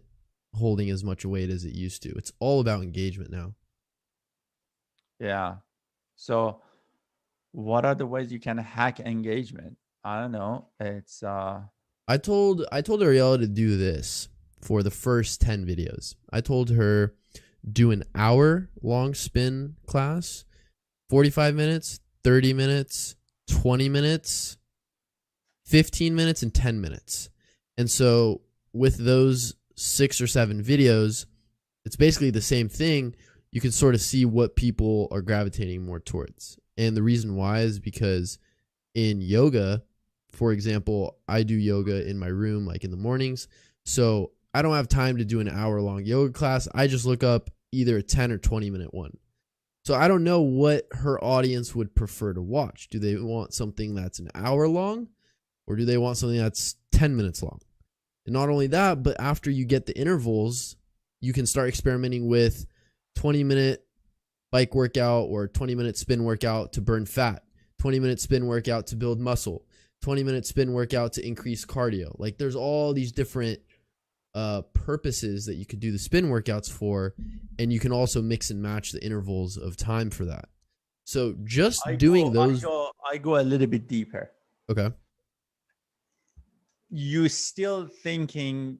holding as much weight as it used to. It's all about engagement now. Yeah. So what are the ways you can hack engagement? I don't know. It's I told Ariella to do this for the first 10 videos. I told her do an hour long spin class, 45 minutes, 30 minutes, 20 minutes, 15 minutes, and 10 minutes. And so with those 6 or 7 videos, it's basically the same thing. You can sort of see what people are gravitating more towards. And the reason why is because in yoga, for example, I do yoga in my room, like in the mornings. So I don't have time to do an hour-long yoga class. I just look up either a 10 or 20-minute one. So I don't know what her audience would prefer to watch. Do they want something that's an hour long, or do they want something that's 10 minutes long? And not only that, but after you get the intervals, you can start experimenting with 20-minute bike workout or 20-minute spin workout to burn fat, 20-minute spin workout to build muscle, 20-minute spin workout to increase cardio. Like there's all these different purposes that you could do the spin workouts for, and you can also mix and match the intervals of time for that. So just I go a little bit deeper. Okay. You still thinking,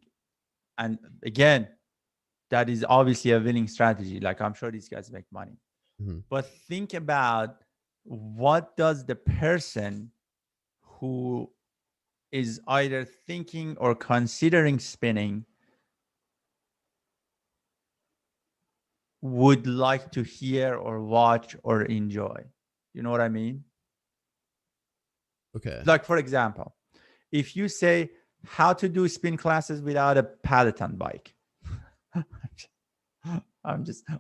and again, that is obviously a winning strategy. Like I'm sure these guys make money. Mm-hmm. But think about what does the person who is either thinking or considering spinning would like to hear or watch or enjoy. You know what I mean? Okay. Like for example, if you say how to do spin classes without a Peloton bike,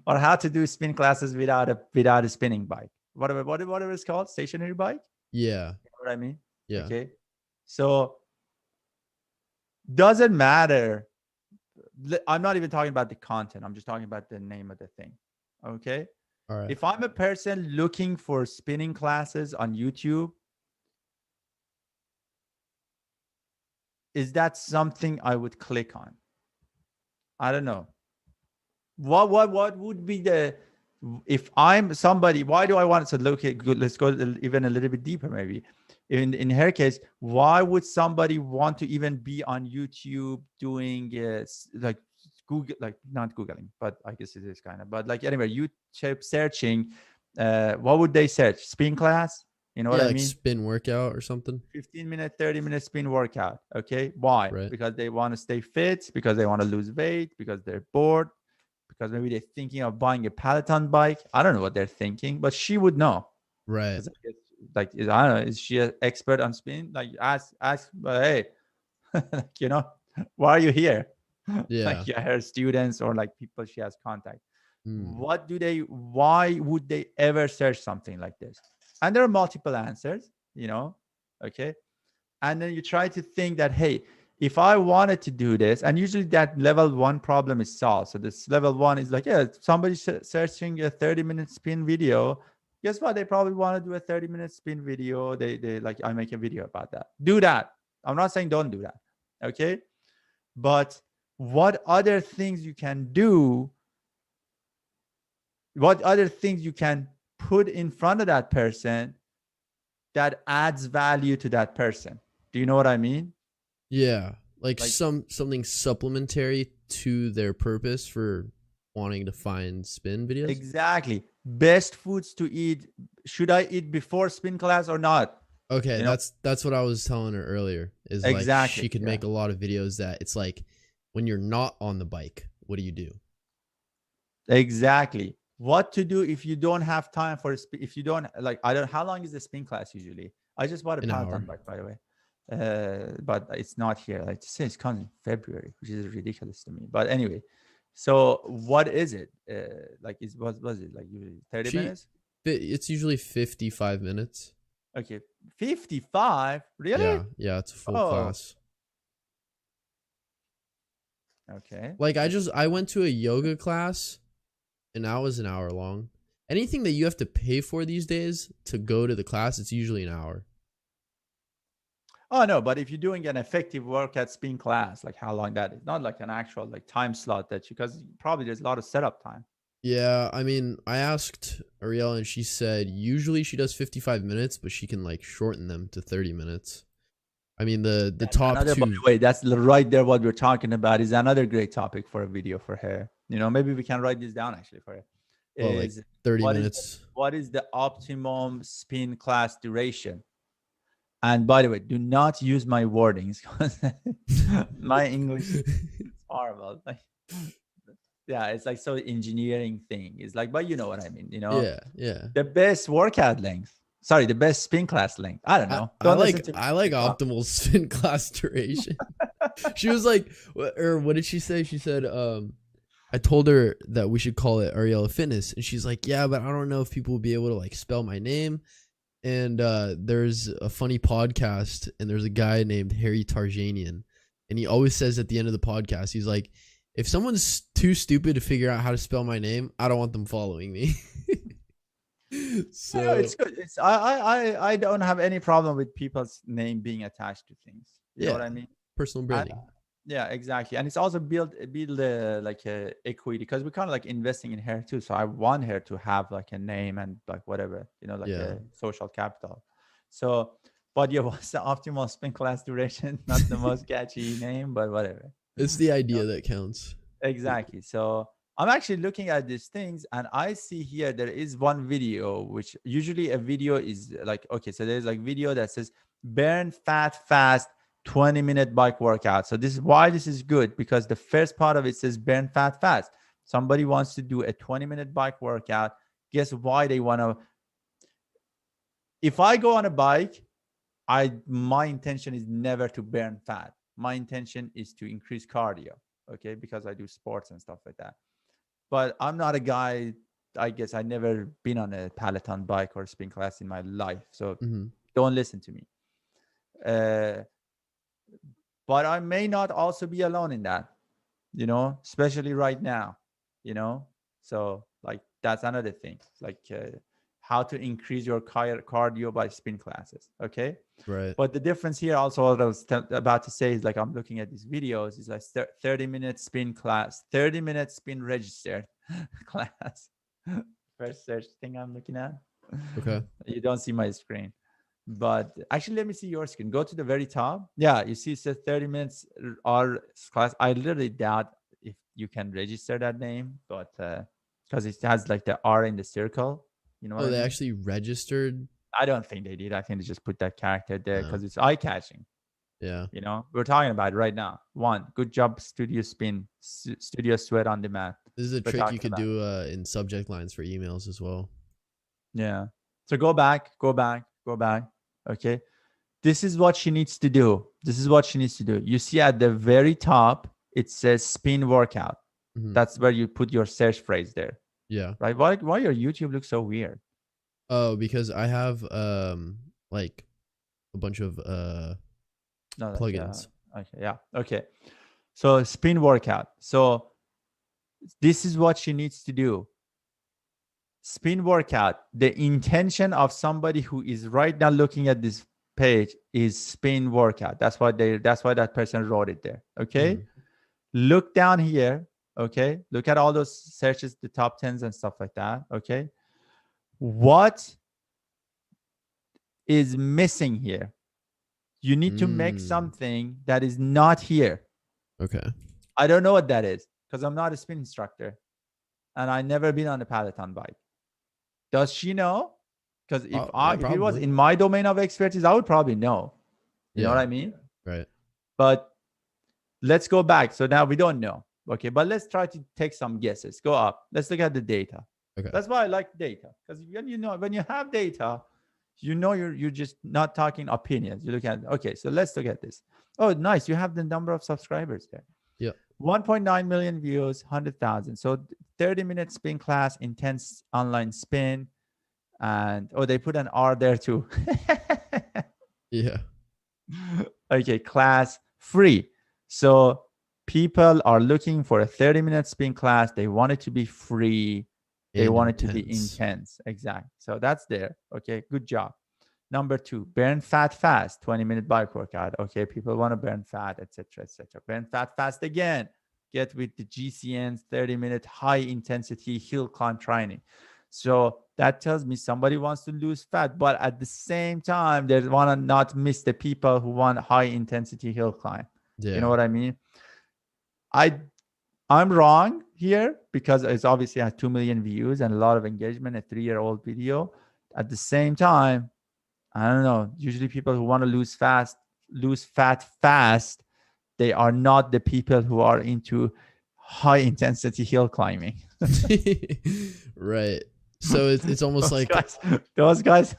or how to do spin classes without a spinning bike, whatever it's called, stationary bike. Yeah. You know what I mean? Yeah. Okay. So doesn't matter. I'm not even talking about the content. I'm just talking about the name of the thing. Okay. All right. If I'm a person looking for spinning classes on YouTube, is that something I would click on? I don't know. What would be if I'm somebody, why do I want to look at, let's go even a little bit deeper maybe. In her case, why would somebody want to even be on YouTube doing like Google, like not Googling, but I guess it is kind of, but like anyway, YouTube searching, what would they search? Spin class? You know what I mean? Spin workout or something. 15-minute, 30-minute spin workout. Okay. Why? Right. Because they want to stay fit, because they want to lose weight, because they're bored, because maybe they're thinking of buying a Peloton bike. I don't know what they're thinking, but she would know. Right. Like, I don't know, is she an expert on spin? Like, ask, but hey, you know, why are you here? Yeah. Like, her students or like people she has contact. Why would they ever search something like this? And there are multiple answers, you know, okay. And then you try to think that, hey, if I wanted to do this, and usually that level 1 problem is solved. So this level 1 is like, yeah, somebody searching a 30-minute spin video. Guess what? They probably want to do a 30-minute spin video. They like, I make a video about that. Do that. I'm not saying don't do that. Okay. But what other things you can do? What other things you can put in front of that person that adds value to that person? Do you know what I mean? Yeah, like Like, something supplementary to their purpose for wanting to find spin videos. exactly. Best foods to eat. Should I eat before spin class or not? Okay, You know? that's what I was telling her earlier. Is like she Exactly. could Yeah. make a lot of videos that it's like when you're not on the bike, what do you do? Exactly. What to do if you don't have time for if you don't like, I don't, how long is the spin class usually? I just bought a An Peloton hour. bike, by the way. But it's not here. Like, it says it comes in February, which is ridiculous to me. But anyway, so what is it? Like, what was it like? Usually 30 She minutes? it's usually 55 minutes. Okay, 55. Really? Yeah, it's a full Oh, class. okay. Like I went to a yoga class and that was an hour long. Anything that you have to pay for these days to go to the class, it's usually an hour. Oh no, but if you're doing an effective workout spin class, like how long that is, not like an actual like time slot that you, because probably there's a lot of setup time. Yeah, I mean, I asked Ariel and she said usually she does 55 minutes, but she can like shorten them to 30 minutes. I mean, the That's top another, by two. the way, that's right there. What we're talking about is another great topic for a video for her. You know, maybe we can write this down actually for her. Well, like Is 30 what is minutes. what is the optimum spin class duration? And by the way, do not use my wordings because my English is horrible. Like, yeah, it's like so engineering thing. It's like, but you know what I mean. You know, Yeah, yeah. the best workout length. Sorry, the best spin class length. I don't know. I Don't listen like to me. I like optimal spin class duration. She was like, or what did she say? She said, I told her that we should call it Ariella Fitness, and she's like, yeah, but I don't know if people will be able to like spell my name. And there's a funny podcast, and there's a guy named Harry Tarjanian, and he always says at the end of the podcast, he's like, if someone's too stupid to figure out how to spell my name, I don't want them following me. No, So it's good. It's I don't have any problem with people's name being attached to things. You know yeah, what I mean? personal And branding. yeah, exactly. And it's also build like a equity, because we're kind of like investing in her too. So I want her to have like a name and like whatever, you know, like Yeah, a social capital. So, but yeah, what's the optimal spin class duration? Not the most catchy name, but whatever. it's the You know? idea that counts. Exactly. So I'm actually looking at these things, and I see here there is one video, which usually a video is like, okay, so there's like video that says burn fat fast 20-minute bike workout. So this is why this is good, because the first part of it says burn fat fast. Somebody wants to do a 20-minute bike workout. Guess why they want to? If I go on a bike, my intention is never to burn fat. My intention is to increase cardio, okay, because I do sports and stuff like that. But I'm not a guy. I guess I never been on a Peloton bike or spin class in my life, so Hmm. don't listen to me. Uh, but I may not also be alone in that, you know, especially right now, you know. So like that's another thing, like how to increase your cardio by spin classes, okay. Right. But the difference here, also, what I was about to say is like I'm looking at these videos, is like 30-minute spin class, 30-minute spin registered class. First search thing I'm looking at. Okay. You don't see my screen, but actually, let me see your screen. Go to the very top. Yeah, you see it says 30 minutes R class. I literally doubt if you can register that name, but because it has like the R in the circle. You know what Oh, I they mean? actually registered. I don't think they did. I think they just put that character there No. because it's eye catching. Yeah. You know, we're talking about it right now. One, good job, Studio Spin, Studio Sweat on Demand. This is a We're trick you talking could about. do in subject lines for emails as well. Yeah. So go back, go back, go back. Okay. This is what she needs to do. This is what she needs to do. You see at the very top, it says spin workout. Hmm. That's where you put your search phrase there, Yeah. right? Why your YouTube looks so weird? Oh, because I have like a bunch of No, like plugins. Okay, yeah. Okay. So spin workout. So this is what she needs to do. Spin workout. The intention of somebody who is right now looking at this page is spin workout. That's why that person wrote it there. Okay. Mm-hmm. Look down here. Okay. Look at all those searches, the top tens and stuff like that. Okay. What is missing here? You need to make something that is not here. Okay. I don't know what that is because I'm not a spin instructor and I never been on a Peloton bike. Does she know? Because Yeah, if it was probably. in my domain of expertise, I would probably know. You know what I mean? Right. But let's go back. So now we don't know. Okay, but let's try to take some guesses. Go up. Let's look at the data. Okay. That's why I like data. Because when you have data, you're just not talking opinions. You look at, okay, so let's look at this. Oh, nice. You have the number of subscribers there. Yeah. 1.9 million views, 100,000. So 30-minute spin class, intense online spin. And they put an R there too. Yeah. Okay, class free. So people are looking for a 30-minute spin class. They want it to be free. They And want it to be intense. intense. Exactly. So that's there. Okay, good job. Number 2, burn fat fast, 20-minute bike workout. Okay, people want to burn fat, etc., etc. Burn fat fast again. Get with the GCN's 30-minute high intensity hill climb training. So that tells me somebody wants to lose fat, but at the same time, they want to not miss the people who want high intensity hill climb. Yeah. You know what I mean? I'm wrong here because it's obviously has 2 million views and a lot of engagement, a 3-year-old video. At the same time, I don't know. Usually people who want to lose fat fast, they are not the people who are into high intensity hill climbing. Right. So it's almost like those guys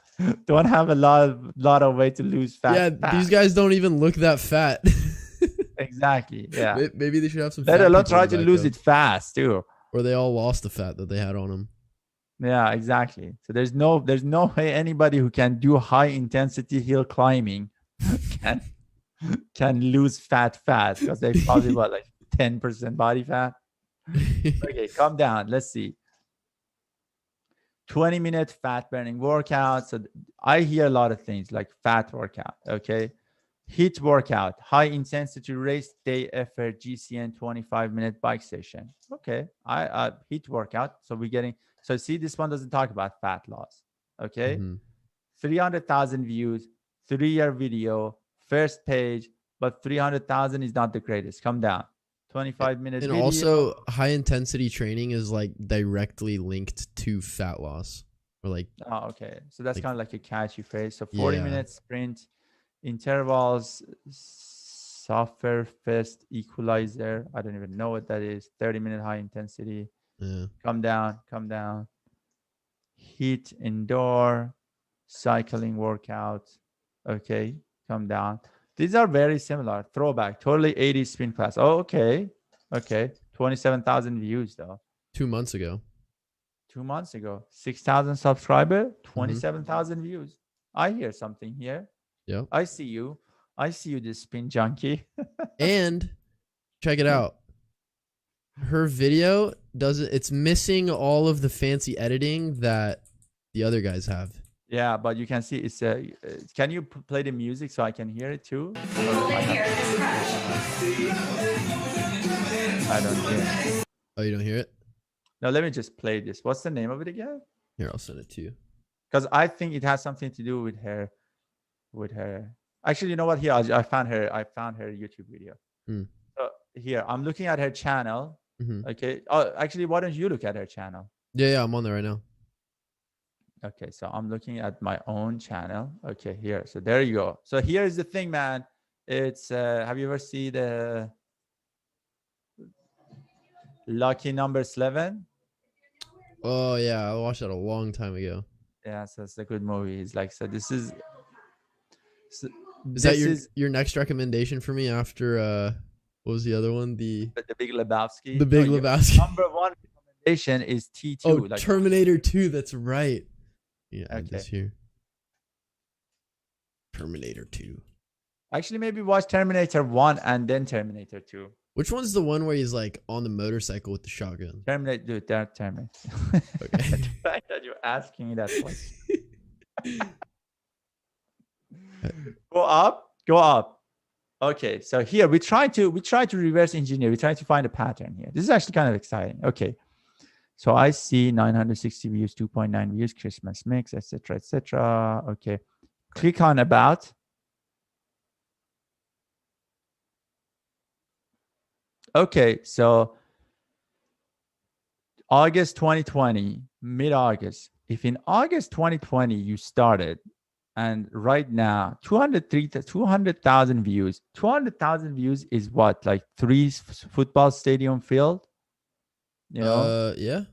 don't have a lot of way to lose fat. Yeah, fast. these guys don't even look that fat. Exactly. Yeah. Maybe they should have some. Let fat alone people try in the to back lose of. it fast too. Or they all lost the fat that they had on them. Yeah, exactly. So there's no way anybody who can do high intensity hill climbing can lose fat fast because they probably got like 10% body fat. Okay, calm down. Let's see. 20-minute fat burning workout. So I hear a lot of things like fat workout. Okay. HIIT workout, high intensity race day effort, GCN 25-minute bike session. Okay. I HIIT workout. So we're getting, so see, this one doesn't talk about fat loss. Okay. Mm-hmm. 300,000 views, 3-year video, first page, but 300,000 is not the greatest. Come down. 25-minute And video. also, high intensity training is like directly linked to fat loss. Or like, oh, okay. So that's like, kind of like a catchy phrase. So 40-minute sprint, intervals, software fest equalizer. I don't even know what that is. 30-minute high intensity. Yeah. Come down. HIIT indoor, cycling workout. Okay, come down. These are very similar. Throwback, totally 80s spin class. Oh, okay. 27,000 views though. 2 months ago. 2 months ago, 6,000 subscriber, 27,000 views. I hear something here. Yep. I see you, this spin junkie. And check it out. Her video it's missing all of the fancy editing that the other guys have. Yeah, but you can see it's can you play the music so I can hear it too? I don't hear it. Oh, you don't hear it? Now let me just play this. What's the name of it again? Here, I'll send it to you. Because I think it has something to do with her. Actually, you know what? Here, I found her YouTube video. So here, I'm looking at her channel. Okay. Oh, actually, why don't you look at her channel? Yeah, I'm on there right now. Okay, so I'm looking at my own channel. Okay, here. So there you go. So here is the thing, man. It's have you ever seen the Lucky Number 11? Oh yeah, I watched that a long time ago. Yeah, so it's a good movie. It's like, so this is. Is that your next recommendation for me after what was the other one? The Big Lebowski. The Big Lebowski. Number one recommendation is T2. Oh, like Terminator 2. That's right. Yeah, okay. This here. Terminator 2. Actually, maybe watch Terminator 1 and then Terminator 2. Which one's the one where he's like on the motorcycle with the shotgun? Terminator, dude, that Terminator. Okay. The fact that you're asking me that question. Go up, go up. Okay, so here we try to reverse engineer. We try to find a pattern here. This is actually kind of exciting. Okay, so I see 960 views, 2.9 views, Christmas mix, etc., etc. Okay, click on about. Okay, so August 2020, mid-August. If in August 2020 you started, and right now 200,000 views. 200,000 views is what, like three football stadium field? You know? Yeah.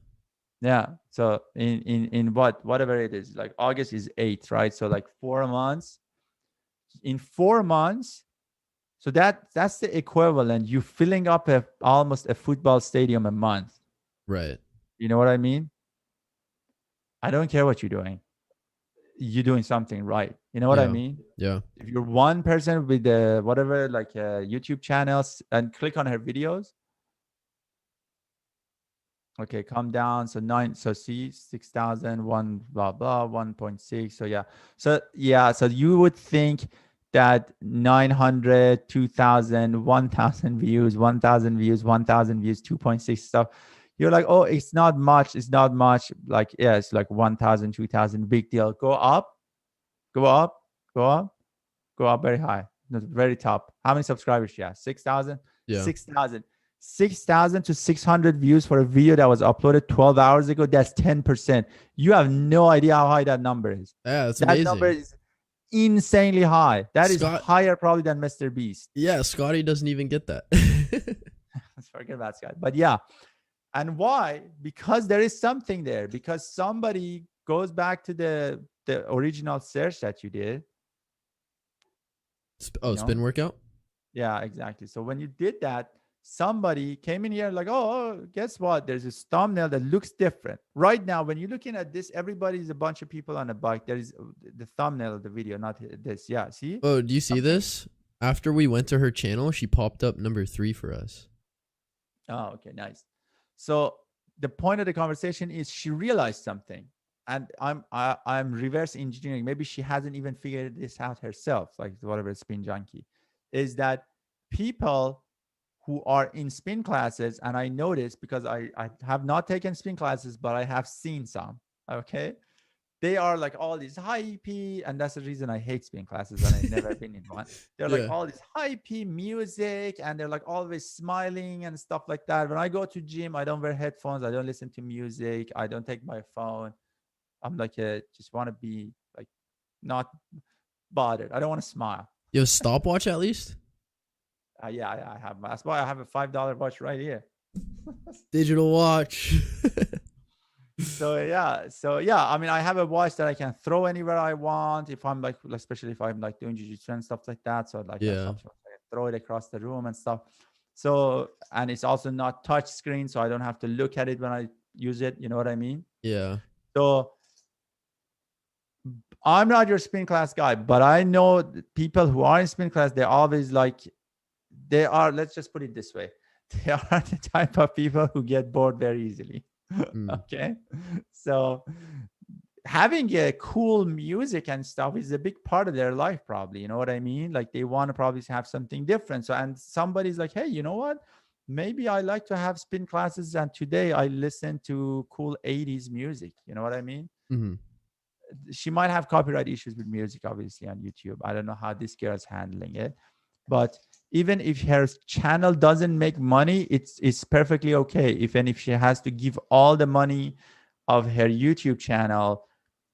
Yeah. So in whatever it is, like August is 8, right? So like 4 months. In 4 months, so that's the equivalent. You filling up almost a football stadium a month. Right. You know what I mean? I don't care what you're doing. You're doing something right. You know what I Yeah. mean? Yeah. If you're one person with the whatever, like YouTube channels, and click on her videos. Okay, come down. So see 6,000, blah blah, 1.6. So yeah. So you would think that 900, 2,000, 1,000 views, 1,000 views, 1,000 views, 2.6 stuff. You're like, oh, it's not much. It's not much. Like, yeah, it's like 1,000, 2,000, big deal. Go up, go up, go up, go up very high. The very top. How many subscribers she has? 6,000? Yeah. 6,000. 6,000 to 600 views for a video that was uploaded 12 hours ago. That's 10%. You have no idea how high that number is. Yeah, that's That number amazing. is insanely high. That is Scott. higher probably than Mr. Beast. Yeah, Scotty doesn't even get that. Let's forget about Scott. But yeah. And why? Because there is something there. Because somebody goes back to the original search that you did. Spin workout? Yeah, exactly. So when you did that, somebody came in here like, oh, guess what? There's this thumbnail that looks different. Right now, when you're looking at this, everybody's a bunch of people on a bike. There is the thumbnail of the video, not this. Yeah, see? Oh, do you see this? After we went to her channel, she popped up number 3 for us. Oh, okay, nice. So the point of the conversation is she realized something. And I'm reverse engineering. Maybe she hasn't even figured this out herself, like whatever spin junkie, is that people who are in spin classes, and I noticed because I have not taken spin classes, but I have seen some. Okay, they are like all these high P, and that's the reason I hate spin classes and I've never been in one. They're like Yeah. all this high P music, and they're like always smiling and stuff like that. When I go to gym, I don't wear headphones, I don't listen to music, I don't take my phone. I'm like, just want to be like not bothered. I don't want to smile. You have a stopwatch at least? Yeah, I have. That's why I have a $5 watch right here. Digital watch. So yeah. I mean, I have a watch that I can throw anywhere I want. If I'm like, especially if I'm like doing jiu-jitsu and stuff like that. So like, Yeah. I can throw it across the room and stuff. So, and it's also not touch screen, so I don't have to look at it when I use it. You know what I mean? Yeah. So I'm not your spin class guy, but I know people who are in spin class. They always like, they are. Let's just put it this way: they are the type of people who get bored very easily. Okay, so having a cool music and stuff is a big part of their life, probably. You know what I mean? Like they want to probably have something different. So, and somebody's like, hey, you know what? Maybe I like to have spin classes, and today I listen to cool 80s music. You know what I mean? Mm-hmm. She might have copyright issues with music, obviously, on YouTube. I don't know how this girl is handling it, but even if her channel doesn't make money, it's perfectly okay. If she has to give all the money of her YouTube channel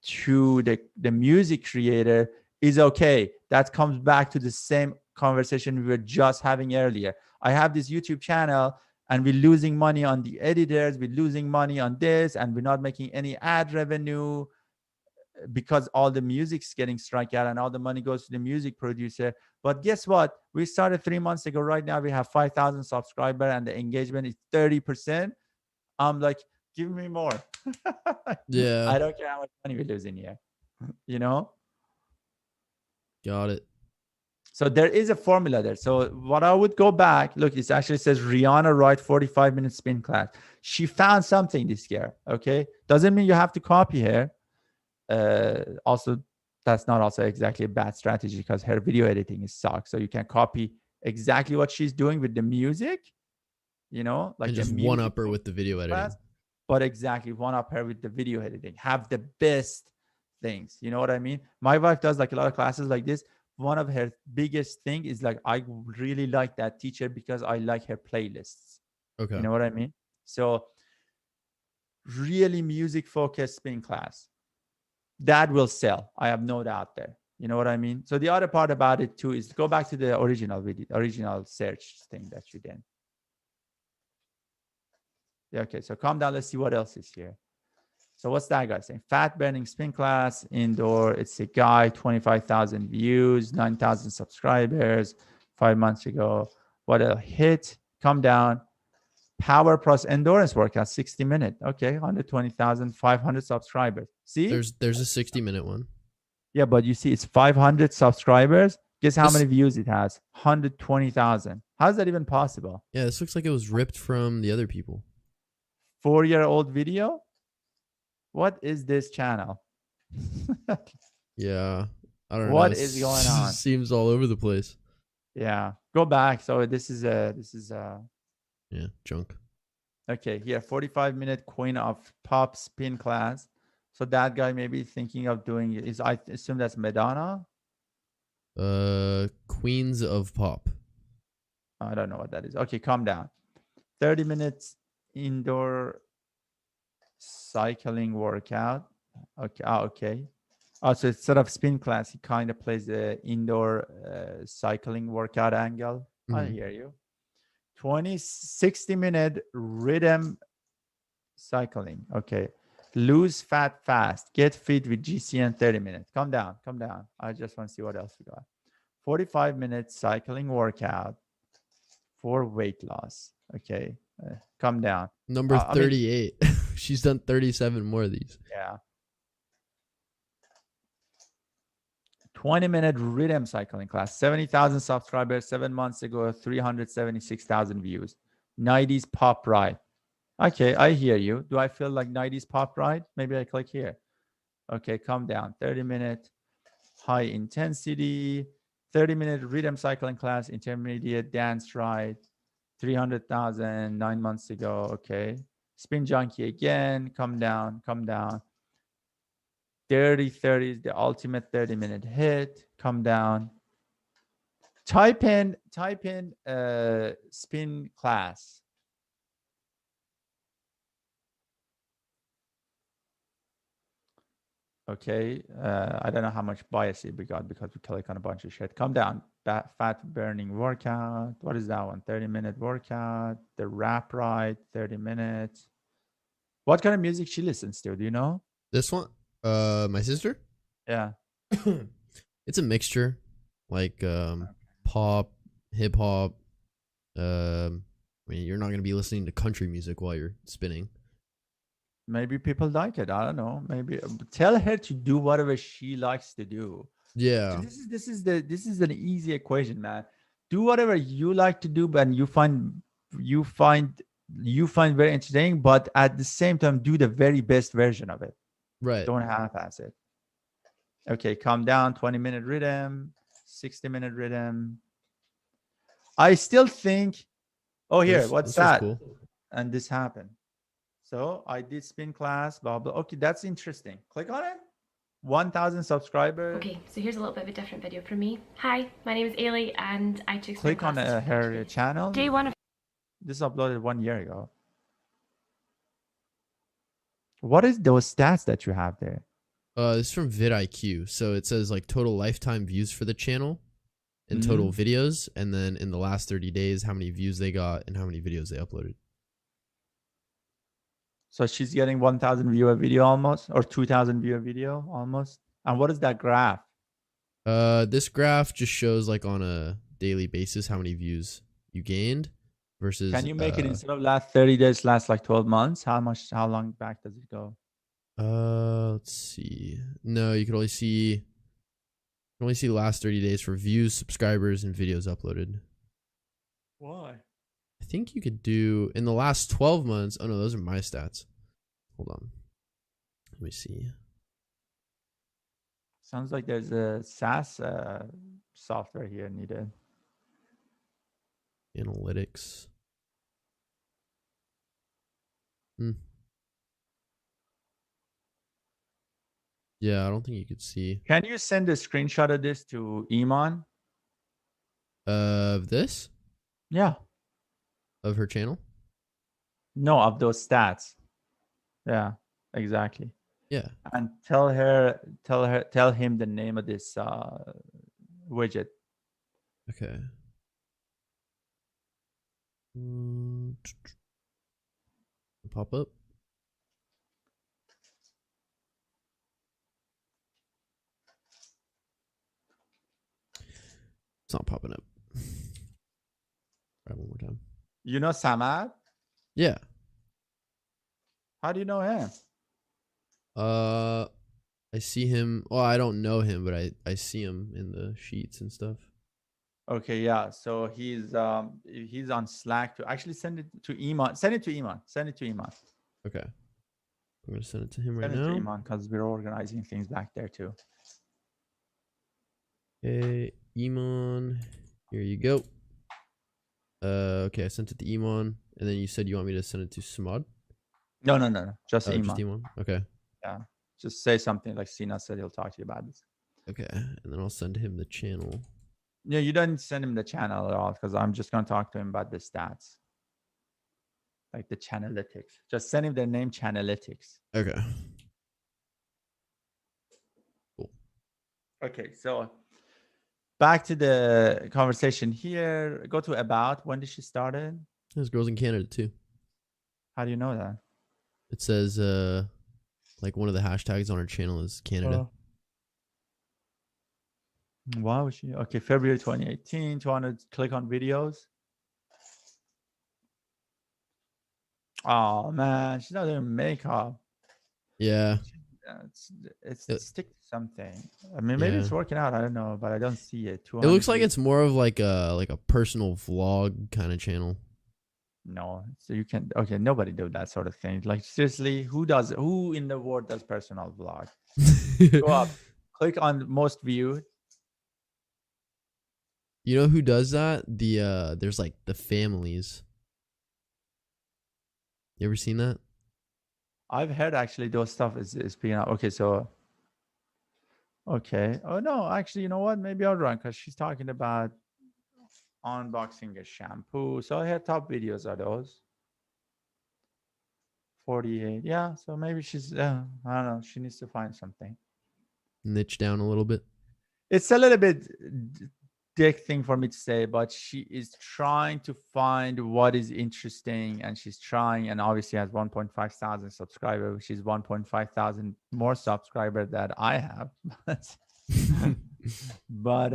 to the music creator, is okay. That comes back to the same conversation we were just having earlier. I have this YouTube channel and we're losing money on the editors, we're losing money on this, and we're not making any ad revenue because all the music's getting struck out and all the money goes to the music producer. But guess what? We started 3 months ago. Right now we have 5,000 subscribers and the engagement is 30%. I'm like, give me more. Yeah. I don't care how much money we lose in here. You know? Got it. So there is a formula there. So what I would go back, look, it actually says Rihanna Wright 45-minute spin class. She found something this year. Okay. Doesn't mean you have to copy her. Also, that's not also exactly a bad strategy because her video editing is sucks. So you can copy exactly what she's doing with the music, you know, like And a just one music upper with the video editing. class, but exactly one up her with the video editing. Have the best things. You know what I mean? My wife does like a lot of classes like this. One of her biggest thing is like, I really like that teacher because I like her playlists. Okay. You know what I mean? So really music focused spin class that will sell. I have no doubt there. You know what I mean? So the other part about it too is go back to the original video, original search thing that you did. Yeah, okay, so calm down. Let's see what else is here. So what's that guy saying? Fat burning spin class indoor. It's a guy, 25,000 views, 9,000 subscribers 5 months ago. What a hit. Calm down. Power plus endurance workout, 60 minute. Okay, 120,500 subscribers. See? There's a 60-minute one. Yeah, but you see, it's 500 subscribers. Guess how many views it has? 120,000. How's that even possible? Yeah, this looks like it was ripped from the other people. 4-year-old video? What is this channel? Yeah, I don't know. What is going on? Seems all over the place. Yeah, go back. So this is yeah, junk. Okay, here 45-minute Queen of Pop spin class. So that guy may be thinking of doing is, I assume that's Madonna. Queens of Pop. I don't know what that is. Okay, calm down. 30 minutes indoor cycling workout. Okay. Okay. So instead of spin class, he kind of plays the indoor cycling workout angle. I hear you. 60-minute rhythm cycling. Okay. Lose fat fast. Get fit with GCN 30 minutes. Calm down. Calm down. I just want to see what else we got. 45-minute cycling workout for weight loss. Okay. Calm down. Number 38. I mean, she's done 37 more of these. Yeah. 20-minute rhythm cycling class. 70,000 subscribers 7 months ago. 376,000 views. 90s pop ride. Okay, I hear you. Do I feel like 90s pop ride? Maybe I click here. Okay, calm down. 30-minute high intensity. 30-minute rhythm cycling class. Intermediate dance ride. 300,000 9 months ago. Okay. Spin junkie again. Come down. Come down. 30 is the ultimate 30-minute hit. Come down. Type in spin class. Okay. I don't know how much bias we got because we click on a bunch of shit. Come down. Fat burning workout. What is that one? 30-minute workout. The rap ride. 30 minutes. What kind of music she listens to? Do you know? This one? My sister? Yeah. It's a mixture. Like pop, hip hop. I mean, you're not gonna be listening to country music while you're spinning. Maybe people like it. I don't know. Maybe tell her to do whatever she likes to do. Yeah. So this is an easy equation, man. Do whatever you like to do, but you find very entertaining, but at the same time, do the very best version of it. Right. Don't half-ass it. Okay, calm down. 20-minute rhythm, 60-minute rhythm. I still think. Oh, here, what's that? Cool. And this happened. So I did spin class, blah, blah. Okay, that's interesting. Click on it. 1,000 subscribers. Okay, so here's a little bit of a different video from me. Hi, my name is Ailey, and I took Click on her channel. Day one of this uploaded 1 year ago. What is those stats that you have there? This is from vidIQ. So it says like total lifetime views for the channel and total videos, and then in the last 30 days, how many views they got and how many videos they uploaded. So she's getting 1,000 viewer video almost, or 2,000 viewer video almost. And what is that graph? This graph just shows like on a daily basis how many views you gained versus. Can you make it instead of last 30 days, last like 12 months? How long back does it go? Let's see. No, you can only see only see the last 30 days for views, subscribers, and videos uploaded. Why? I think you could do in the last 12 months. Oh no, those are my stats. Hold on. Let me see. Sounds like there's a SaaS software here needed. Analytics. Yeah, I don't think you could see. Can you send a screenshot of this to Iman? Of this? Yeah. Of her channel? No, of those stats. Yeah, exactly. Yeah. And tell him the name of this widget. Okay. Pop up. It's not popping up. Try one more time. You know Samad? Yeah. How do you know him? I see him. Well, I don't know him, but I see him in the sheets and stuff. Okay, yeah. So he's on Slack. To actually send it to Iman. Send it to Iman. Send it to Iman. Okay. I'm gonna send it to him right Send it to now. Iman because we're organizing things back there too. Okay, Iman. Here you go. Okay, I sent it to Iman, and then you said you want me to send it to Samad. No. Just Oh, Iman. just Iman. Okay. Yeah. Just say something like Sina said. He'll talk to you about this. Okay, and then I'll send him the channel. Yeah, you don't send him the channel at all because I'm just gonna talk to him about the stats, like the channelytics. Just send him the name channelytics. Okay. Okay, so back to the conversation here. Go to about. When did she start it? There's girls in Canada too. How do you know that? It says like one of the hashtags on her channel is Canada. Why was she? Okay, February 2018. 200. Click on videos. Oh man, she's not doing makeup. Yeah. It's stick to something. I mean, maybe it's Yeah. working out. I don't know, but I don't see it. It looks like it's more of like a personal vlog kind of channel. No, so you can. Okay, nobody do that sort of thing. Like seriously, who in the world does personal vlog? Go up, click on most viewed. You know who does that? There's like the families. You ever seen that? I've heard actually those stuff is picking up. Okay, so okay. Oh no, actually, you know what? Maybe I'll run because she's talking about unboxing a shampoo. So her top videos are those. 48. Yeah, so maybe she's I don't know. She needs to find something. Niche down a little bit. It's a little bit dick thing for me to say, but she is trying to find what is interesting, and she's trying, and obviously has 1.5 thousand subscribers, which is 1.5 thousand more subscribers that I have. but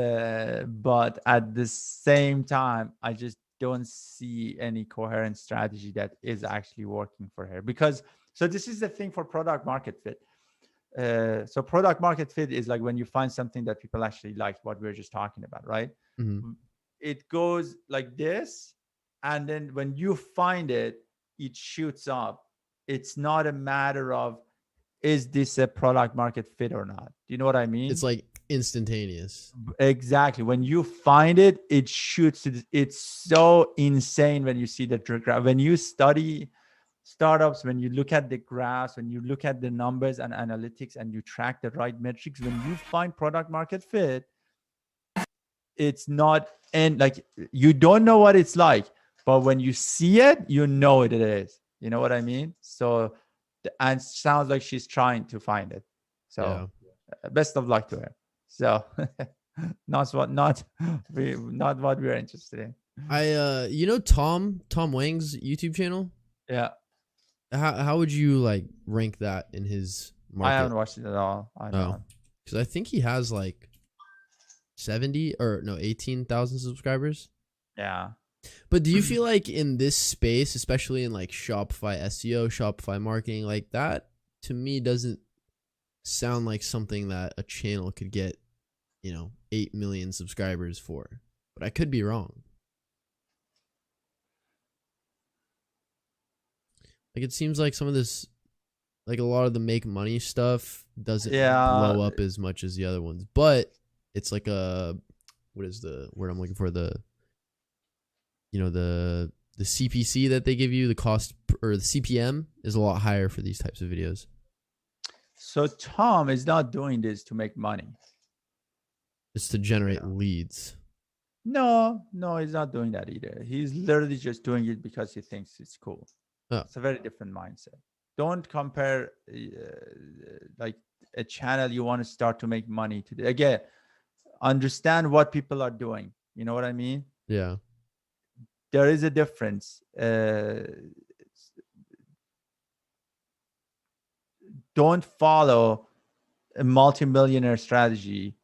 at the same time, I just don't see any coherent strategy that is actually working for her. Because so this is the thing for product market fit. So product market fit is like when you find something that people actually like, what we're just talking about, right? Mm-hmm. It goes like this, and then when you find it, it shoots up. It's not a matter of is this a product market fit or not. Do you know what I mean? It's like instantaneous. Exactly. When you find it, it shoots. It's so insane when you see the graph. When you study startups, when you look at the graphs, when you look at the numbers and analytics, and you track the right metrics, when you find product market fit, it's not, and like you don't know what it's like, but when you see it, you know it is. You know what I mean? So, and sounds like she's trying to find it. So, best of luck to her. So, not what we're interested in. You know Tom Wang's YouTube channel? Yeah. How would you like rank that in his market? I haven't watched it at all. I know. Because I think he has like 18,000 subscribers. Yeah. But do you feel like in this space, especially in like Shopify SEO, Shopify marketing, like that to me doesn't sound like something that a channel could get 8 million subscribers for, but I could be wrong. Like, it seems like some of this, like a lot of the make money stuff doesn't blow up as much as the other ones, but it's like what is the word I'm looking for? The CPC that they give you, the cost or the CPM is a lot higher for these types of videos. So Tom is not doing this to make money. It's to generate leads. No, he's not doing that either. He's literally just doing it because he thinks it's cool. Oh. It's a very different mindset. Don't compare like a channel you want to start to make money to. Again, understand what people are doing. You know what I mean? Yeah. There is a difference. Don't follow a multimillionaire strategy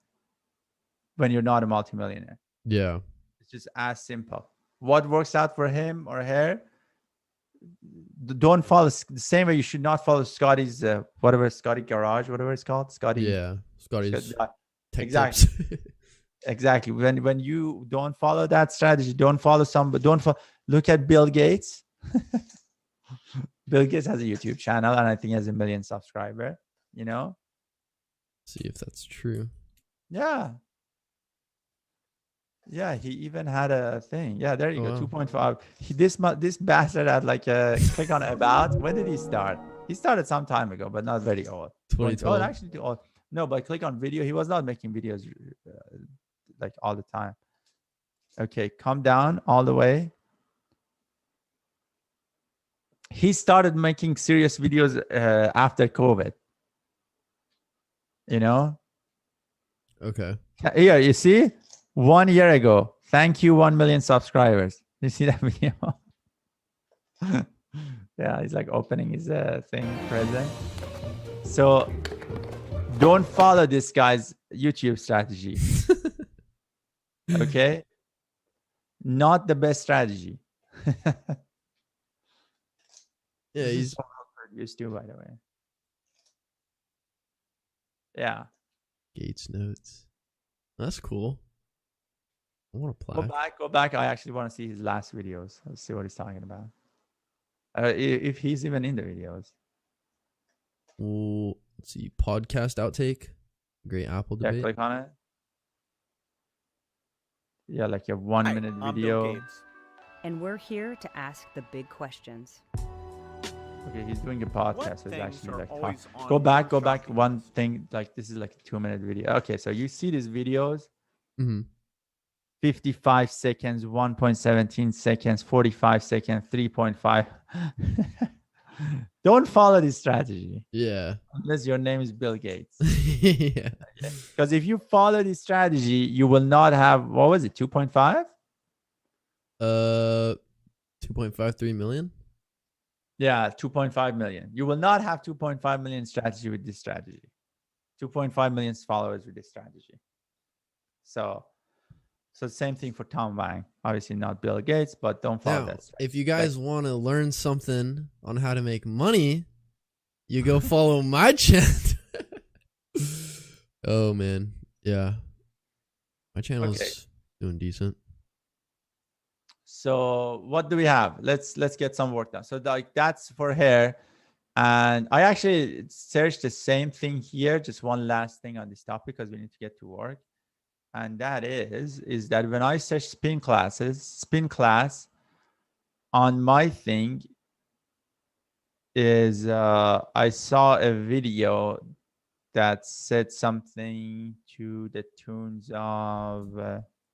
when you're not a multimillionaire. Yeah. It's just as simple. What works out for him or her, don't follow the same way you should not follow Scotty's Scotty Garage, whatever it's called. Scotty's exactly. Exactly. When you don't follow that strategy, don't follow look at Bill Gates. Bill Gates has a YouTube channel and I think he has 1 million subscribers, See if that's true. Yeah, he even had a thing. Yeah, there you go. 2.5. This bastard had like a click on about. When did he start? He started some time ago, but not very old. 2012. Actually too old. No, but click on video. He was not making videos like all the time. Okay, come down all the way. He started making serious videos after COVID. Okay. Here, you see? 1 year ago. Thank you, 1 million subscribers. You see that video? Yeah, he's like opening his present. So don't follow this guy's YouTube strategy. Okay? Not the best strategy. Yeah, he's used to, by the way. Yeah. Gates notes. That's cool. I want to play. Go back. I actually want to see his last videos. Let's see what he's talking about. If he's even in the videos. Well, let's see. Podcast outtake. Great Apple debate. Yeah, click on it. Yeah, like a 1 minute video. And we're here to ask the big questions. Okay, he's doing a podcast. So it's actually like go back. One thing, like this is like a 2 minute video. Okay, so you see these videos. 55 seconds, 1.17 seconds, 45 seconds, 3.5. Don't follow this strategy. Yeah. Unless your name is Bill Gates. Yeah. Because if you follow this strategy, you will not have, what was it, 2.5? 2.53 million? Yeah, 2.5 million. You will not have 2.5 million strategy with this strategy. 2.5 million followers with this strategy. So same thing for Tom Wang. Obviously not Bill Gates, but don't follow that strategy. If you guys want to learn something on how to make money, you go follow my channel. Oh man, yeah, my channel's doing decent. So what do we have? Let's get some work done. So like that's for hair. And I actually searched the same thing here. Just one last thing on this topic because we need to get to work. And that is that when I search spin class on my thing is I saw a video that said something to the tunes of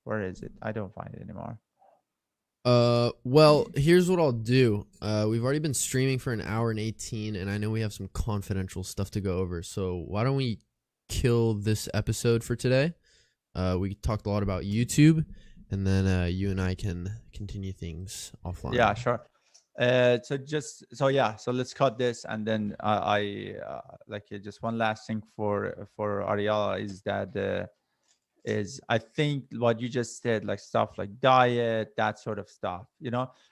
where is it? I don't find it anymore. Well, here's what I'll do. We've already been streaming for 1 hour and 18, and I know we have some confidential stuff to go over. So why don't we kill this episode for today? We talked a lot about YouTube, and then you and I can continue things offline. Yeah, sure. So let's cut this, and then I just one last thing for Ariella is that I think what you just said, like stuff like diet, that sort of stuff.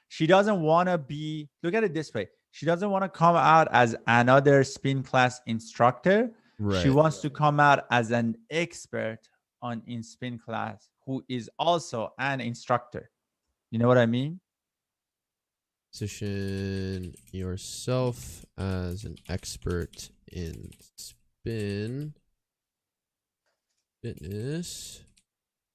She doesn't want to be. Look at it this way: she doesn't want to come out as another spin class instructor. Right. She wants to come out as an expert on in spin class who is also an instructor. You know what I mean? Position yourself as an expert in spin fitness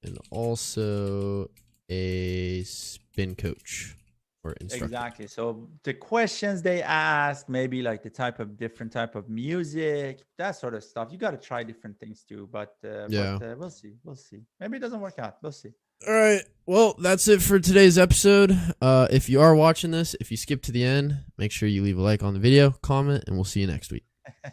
and also a spin coach or instructor. Exactly. So the questions they ask, maybe like the different type of music, that sort of stuff. You got to try different things too. But we'll see. We'll see. Maybe it doesn't work out. We'll see. All right. Well, that's it for today's episode. If you are watching this, if you skip to the end, make sure you leave a like on the video, comment, and we'll see you next week.